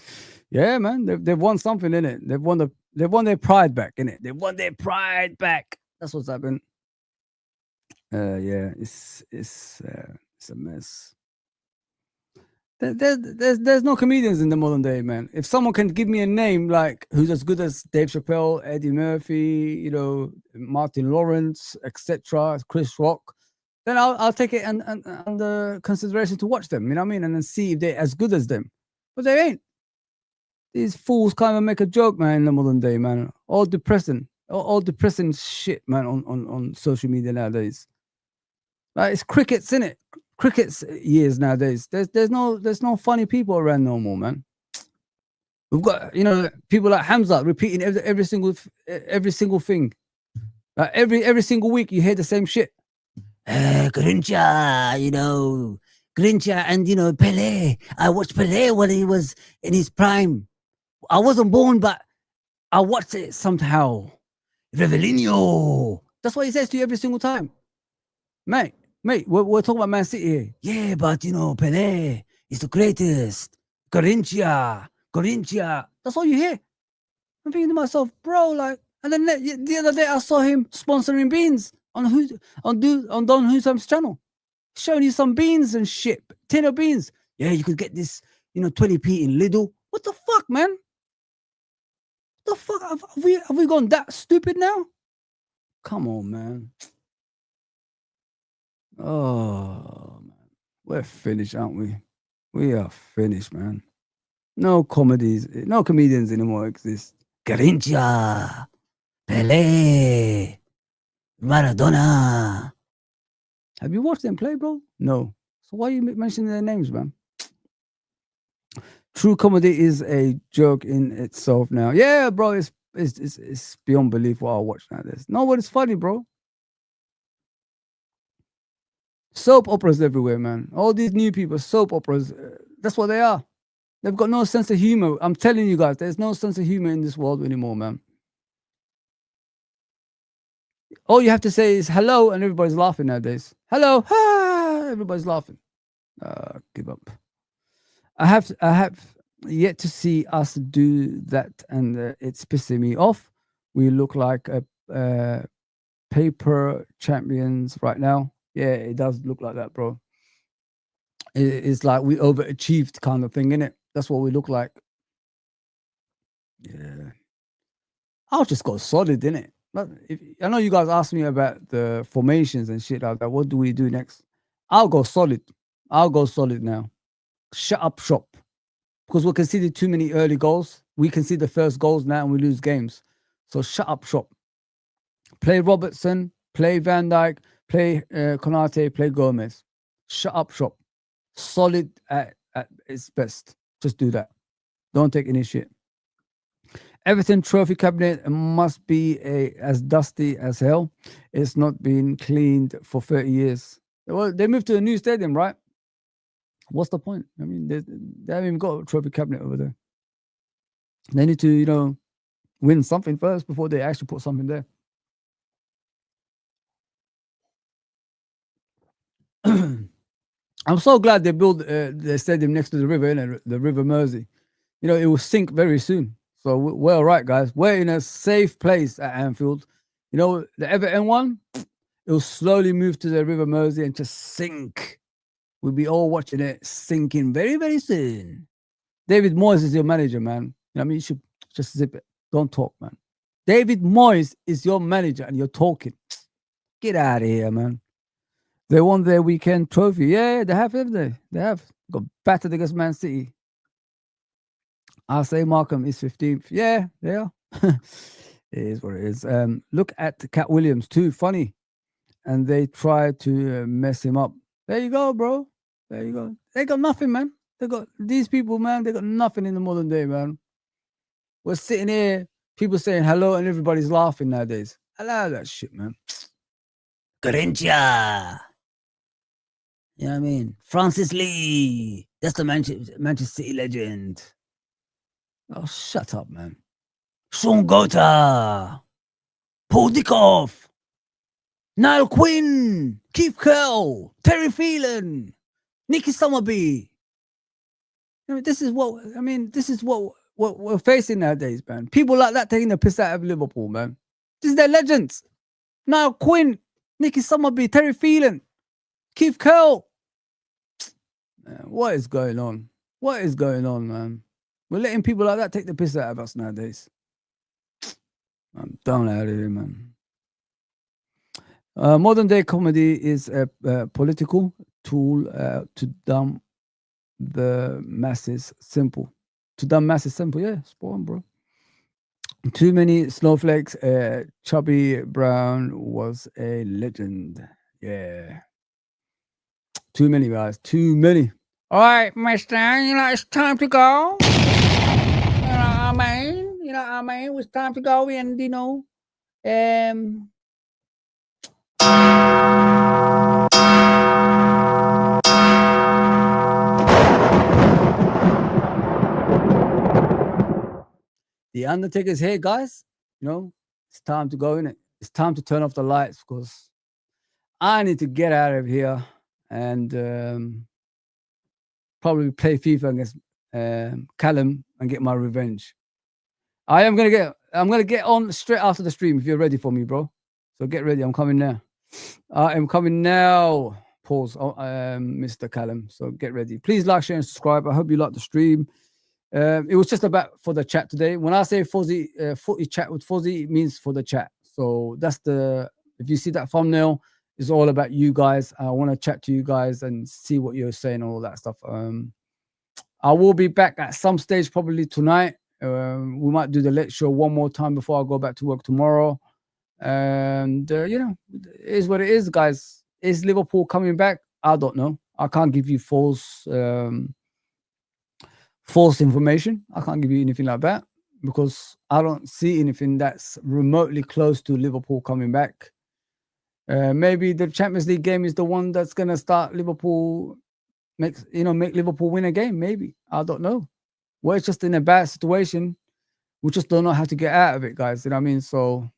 Yeah, man, they've won something in it. They've won their pride back in it. They won their pride back. That's what's happened. Yeah, it's a mess. There's no comedians in the modern day, man. If someone can give me a name like who's as good as Dave Chappelle, Eddie Murphy, you know, Martin Lawrence, etc., Chris Rock, then I'll take it under consideration to watch them. You know what I mean, and then see if they're as good as them. But they ain't. These fools can't even make a joke, man. In the modern day, man, all depressing shit, man, on social media nowadays. Like it's crickets, innit? Cricket's years nowadays. There's no funny people around no more, man. We've got people like Hamza repeating every single thing. Like every single week you hear the same shit. Grincha, Grincha, and Pele. I watched Pele when he was in his prime. I wasn't born, but I watched it somehow. Revelinho. That's what he says to you every single time, mate. We're talking about Man City here. Yeah, but Pele is the greatest. Grincha. That's all you hear. I'm thinking to myself, bro, like, and then the other day I saw him sponsoring beans on Don Husam's channel, showing you some beans and shit, tin of beans. Yeah, you could get this, 20p in Lidl. What the fuck, man? The fuck have we gone that stupid now? Come on, man. Oh, man. We're finished, aren't we? We are finished, man. No comedians anymore exist. Garincha, Pele, Maradona. Have you watched them play, bro? No. So why are you mentioning their names, man? True comedy is a joke in itself now. Yeah, bro, it's beyond belief what I watch nowadays. No, but it's funny, bro. Soap operas everywhere, man. All these new people, soap operas. That's what they are. They've got no sense of humor. I'm telling you guys, there's no sense of humor in this world anymore, man. All you have to say is hello, and everybody's laughing nowadays. Hello, everybody's laughing. Give up. I have yet to see us do that, and it's pissing me off. We look like a paper champions right now. Yeah, it does look like that, bro. It's like we overachieved kind of thing, innit? That's what we look like. Yeah. I'll just go solid, innit? But if, I know you guys asked me about the formations and shit like that. What do we do next? I'll go solid. I'll go solid now. Shut up shop. Because we conceded too many early goals. We concede the first goals now and we lose games. So shut up shop. Play Robertson, play Van Dijk, play Konate, play Gomez. Shut up shop. Solid at its best. Just do that. Don't take any shit. Everton trophy cabinet must be as dusty as hell. It's not been cleaned for 30 years. Well, they moved to a new stadium, right? What's the point? I mean, they haven't even got a trophy cabinet over there. They need to, win something first before they actually put something there. I'm so glad they built the stadium next to the river, the River Mersey. It will sink very soon. So we're all right, guys. We're in a safe place at Anfield. The Everton one, it will slowly move to the River Mersey and just sink. We'll be all watching it sinking very, very soon. David Moyes is your manager, man. You should just zip it. Don't talk, man. David Moyes is your manager and you're talking. Get out of here, man. They won their weekend trophy. Yeah, they have, haven't they? They have. Got battered against Man City. I'll say Markham is 15th. Yeah, they are. It is what it is. Look at Cat Williams, too funny. And they tried to mess him up. There you go, bro. There you go. They got nothing, man. They got these people, man. They got nothing in the modern day, man. We're sitting here, people saying hello, and everybody's laughing nowadays. Allow that shit, man. Garincha. You know what I mean? Francis Lee. That's the Manchester City legend. Oh, shut up, man. Sean Gota. Paul Dickoff. Niall Quinn. Keith Curl. Terry Phelan. Nicky Summerby. This is what we're facing nowadays, man. People like that taking the piss out of Liverpool, man. This is their legends. Niall Quinn, Nicky Summerby, Terry Phelan, Keith Curl. Man, what is going on? What is going on, man? We're letting people like that take the piss out of us nowadays. I'm done out of here, man. Modern day comedy is a political tool to dumb the masses simple. To dumb masses simple, yeah, spot on, bro. Too many snowflakes. Chubby Brown was a legend. Yeah. Too many, guys. Too many. All right, mister. It's time to go. You know what I mean? It's time to go and, The Undertaker's here, guys. It's time to go, innit? It's time to turn off the lights because I need to get out of here and probably play FIFA against Callum and get my revenge. I'm gonna get on straight after the stream if you're ready for me, bro. So get ready. I'm coming now. I am coming now. Pause, Mr. Callum. So get ready. Please like, share, and subscribe. I hope you like the stream. It was just about for the chat today. When I say Fozi, footy chat with Fozi, it means for the chat. So that's if you see that thumbnail, it's all about you guys. I want to chat to you guys and see what you're saying and all that stuff. I will be back at some stage probably tonight. We might do the late show one more time before I go back to work tomorrow. And, it is what it is, guys. Is Liverpool coming back? I don't know. I can't give you false information. I can't give you anything like that because I don't see anything that's remotely close to Liverpool coming back. Maybe the Champions League game is the one that's going to start Liverpool, make Liverpool win a game. Maybe. I don't know. We're just in a bad situation. We just don't know how to get out of it, guys. You know what I mean? So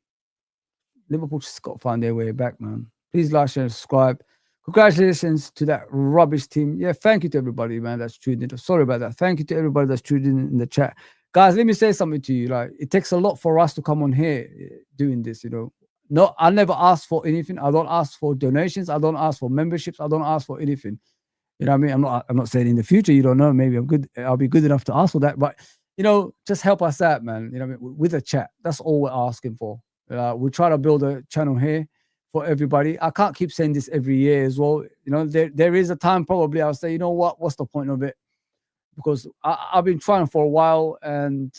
Liverpool just got to find their way back, man. Please like, share, and subscribe. Congratulations to that rubbish team. Yeah, thank you to everybody, man, that's tuned in. Sorry about that. Thank you to everybody that's tuned in the chat. Guys, let me say something to you. Like, it takes a lot for us to come on here doing this, you know. No, I never ask for anything. I don't ask for donations. I don't ask for memberships. I don't ask for anything. You know what I mean? I'm not saying in the future, you don't know, maybe I'll be good enough to ask for that. But just help us out, man. You know what I mean? With a chat. That's all we're asking for. We try to build a channel here for everybody. I can't keep saying this every year as well. There is a time probably I'll say, you know what? What's the point of it? Because I've been trying for a while, and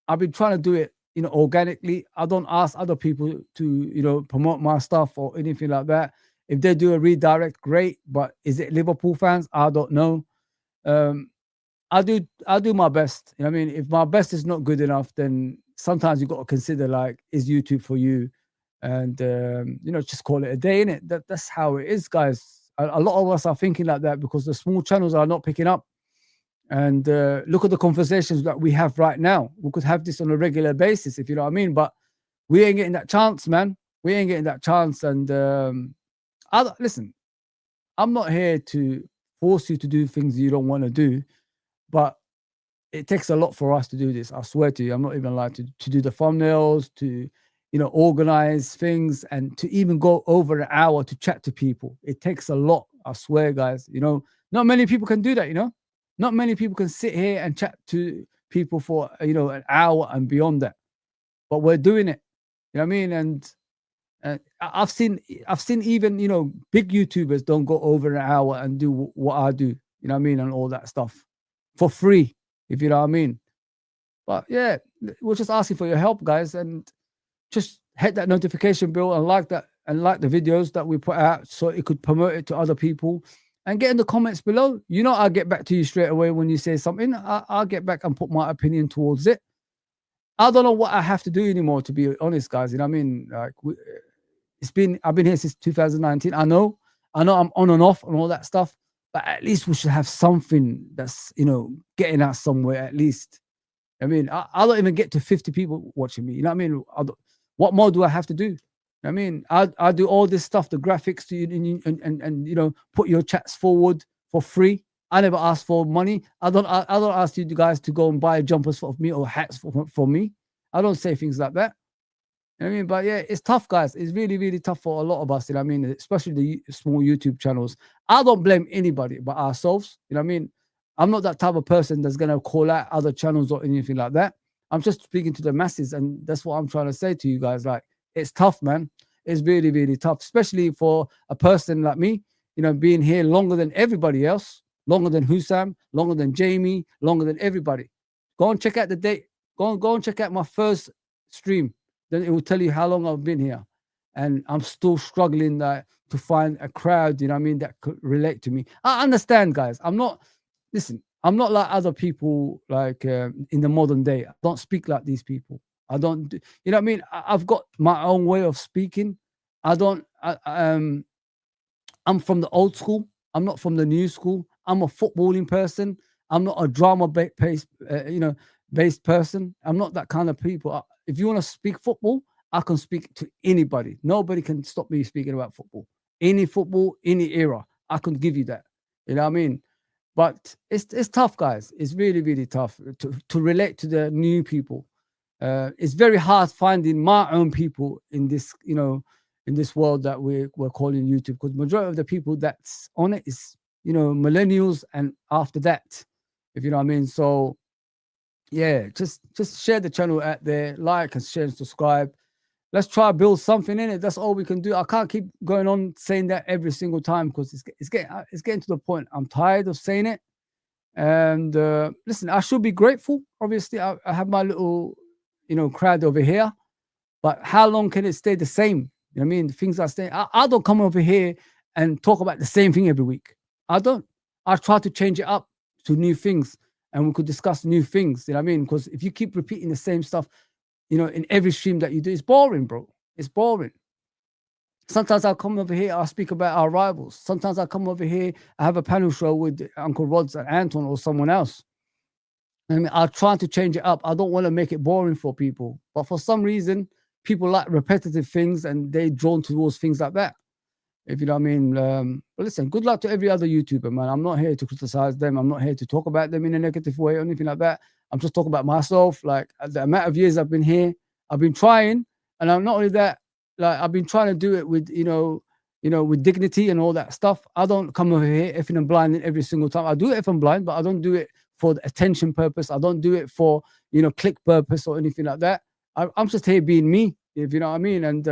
I've been trying to do it, organically. I don't ask other people to, promote my stuff or anything like that. If they do a redirect, great. But is it Liverpool fans? I don't know. Um, I do my best. You know what I mean? If my best is not good enough, then sometimes you got to consider, like, is YouTube for you? And just call it a day, innit? That's how it is, guys. A lot of us are thinking like that because the small channels are not picking up. And look at the conversations that we have right now. We could have this on a regular basis, if you know what I mean. But we ain't getting that chance, man. We ain't getting that chance. And listen, I'm not here to force you to do things you don't want to do, but it takes a lot for us to do this. I swear to you, I'm not even lying, to do the thumbnails, to organize things, and to even go over an hour to chat to people. It takes a lot. I swear, guys. Not many people can do that. Not many people can sit here and chat to people for an hour and beyond that. But we're doing it. You know what I mean? And I've seen even big YouTubers don't go over an hour and do what I do. You know what I mean? And all that stuff for free, if you know what I mean. But yeah, we're just asking for your help, guys, and just hit that notification bell and like that, and like the videos that we put out so it could promote it to other people. And get in the comments below. I'll get back to you straight away when you say something. I'll get back and put my opinion towards it. I don't know what I have to do anymore, to be honest, guys. You know what I mean? Like, I've been here since 2019. I know I'm on and off and all that stuff, but at least we should have something that's getting us somewhere at least. I mean, I don't even get to 50 people watching me. You know what I mean? What more do I have to do? I mean, I do all this stuff, the graphics to you, and put your chats forward for free. I never ask for money. I don't ask you guys to go and buy jumpers for me or hats for me. I don't say things like that. You know what I mean? But yeah, it's tough, guys. It's really, really tough for a lot of us. You know what I mean? Especially the small YouTube channels. I don't blame anybody but ourselves. You know what I mean? I'm not that type of person that's gonna call out other channels or anything like that. I'm just speaking to the masses, and that's what I'm trying to say to you guys. Like, it's tough, man. It's really, really tough, especially for a person like me, being here longer than everybody else, longer than Hussam, longer than Jamie, longer than everybody. Go and check out the date. Go and check out my first stream. Then it will tell you how long I've been here. And I'm still struggling to find a crowd, you know what I mean, that could relate to me. I understand, guys. I'm not like other people, like in the modern day. I don't speak like these people. I don't, you know what I mean? I've got my own way of speaking. I'm from the old school. I'm not from the new school. I'm a footballing person. I'm not a based person. I'm not that kind of people. If you want to speak football, I can speak to anybody. Nobody can stop me speaking about football. Any football, any era, I can give you that. You know what I mean? But it's tough, guys. It's really, really tough to relate to the new people. It's very hard finding my own people in this, in this world that we're calling YouTube, because majority of the people that's on it is, millennials and after that, if you know what I mean. So yeah, just share the channel out there, like and share and subscribe. Let's try to build something in it. That's all we can do. I can't keep going on saying that every single time, because it's getting to the point. I'm tired of saying it. And listen, I should be grateful. Obviously, I have my little crowd over here, but how long can it stay the same? You know what I mean? Things are staying. I don't come over here and talk about the same thing every week. I don't. I try to change it up to new things, and we could discuss new things. You know what I mean? Because if you keep repeating the same stuff, in every stream that you do, it's boring, bro. It's boring. Sometimes I'll come over here, I'll speak about our rivals. Sometimes I'll come over here, I have a panel show with Uncle Rods and Anton or someone else. I mean, I'll try to change it up. I don't want to make it boring for people. But for some reason, people like repetitive things and they're drawn towards things like that. If you know what I mean. But listen, good luck to every other YouTuber, man. I'm not here to criticize them. I'm not here to talk about them in a negative way or anything like that. I'm just talking about myself. Like the amount of years I've been here, I've been trying, and I'm not only that, like I've been trying to do it with with dignity and all that stuff. I don't come over here effing and blinding every single time. I do it if I'm blind, but I don't do it for the attention purpose. I don't do it for click purpose or anything like that. I'm just here being me, if you know what I mean. And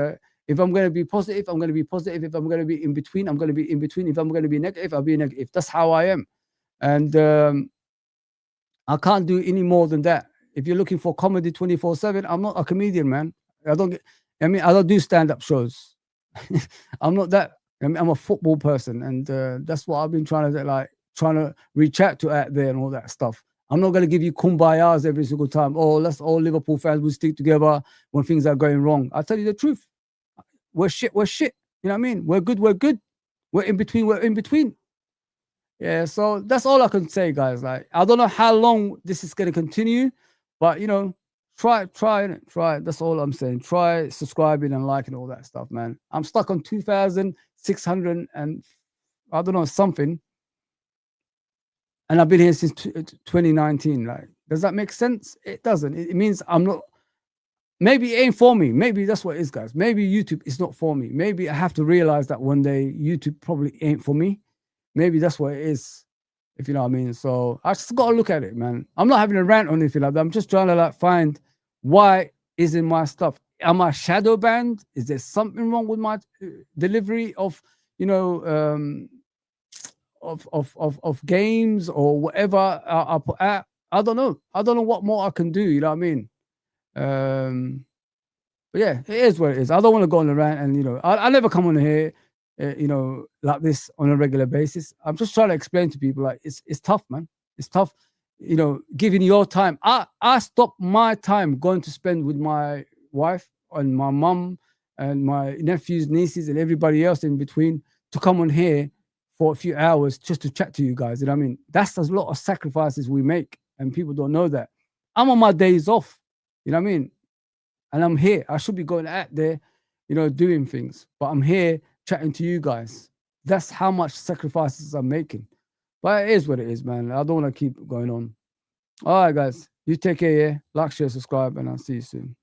if I'm going to be positive, I'm going to be positive. If I'm going to be in between, I'm going to be in between. If I'm going to be negative, I'll be negative. That's how I am. And I can't do any more than that. If you're looking for comedy 24/7, I'm not a comedian, man. I don't do stand-up shows. I'm not that. I'm a football person, and that's what I've been trying to reach out to out there and all that stuff. I'm not going to give you kumbayas every single time. Oh, let's all Liverpool fans will stick together when things are going wrong. I'll tell you the truth. We're shit. We're shit. You know what I mean? We're good. We're good. We're in between. We're in between. Yeah. So that's all I can say, guys. Like, I don't know how long this is going to continue, but try it. That's all I'm saying. Try subscribing and liking all that stuff, man. I'm stuck on 2,600 and I don't know something, and I've been here since 2019. Like, does that make sense? It doesn't. It means I'm not. Maybe it ain't for me. Maybe that's what it is, guys. Maybe YouTube is not for me. Maybe I have to realize that one day YouTube probably ain't for me. Maybe that's what it is, if you know what I mean. So I just got to look at it, man. I'm not having a rant or anything like that. I'm just trying to find why isn't my stuff. Am I shadow banned? Is there something wrong with my delivery of of games or whatever I put out? I don't know. I don't know what more I can do. You know what I mean? But yeah, it is what it is. I don't want to go on the rant, and I never come on here, like this on a regular basis. I'm just trying to explain to people, like, it's tough, man. It's tough, giving your time. I stopped my time going to spend with my wife and my mum and my nephews, nieces, and everybody else in between to come on here for a few hours just to chat to you guys. You know what I mean? That's a lot of sacrifices we make, and people don't know that. I'm on my days off. You know what I mean? And I'm here. I should be going out there, doing things. But I'm here chatting to you guys. That's how much sacrifices I'm making. But it is what it is, man. I don't want to keep going on. All right, guys. You take care, yeah? Like, share, subscribe, and I'll see you soon.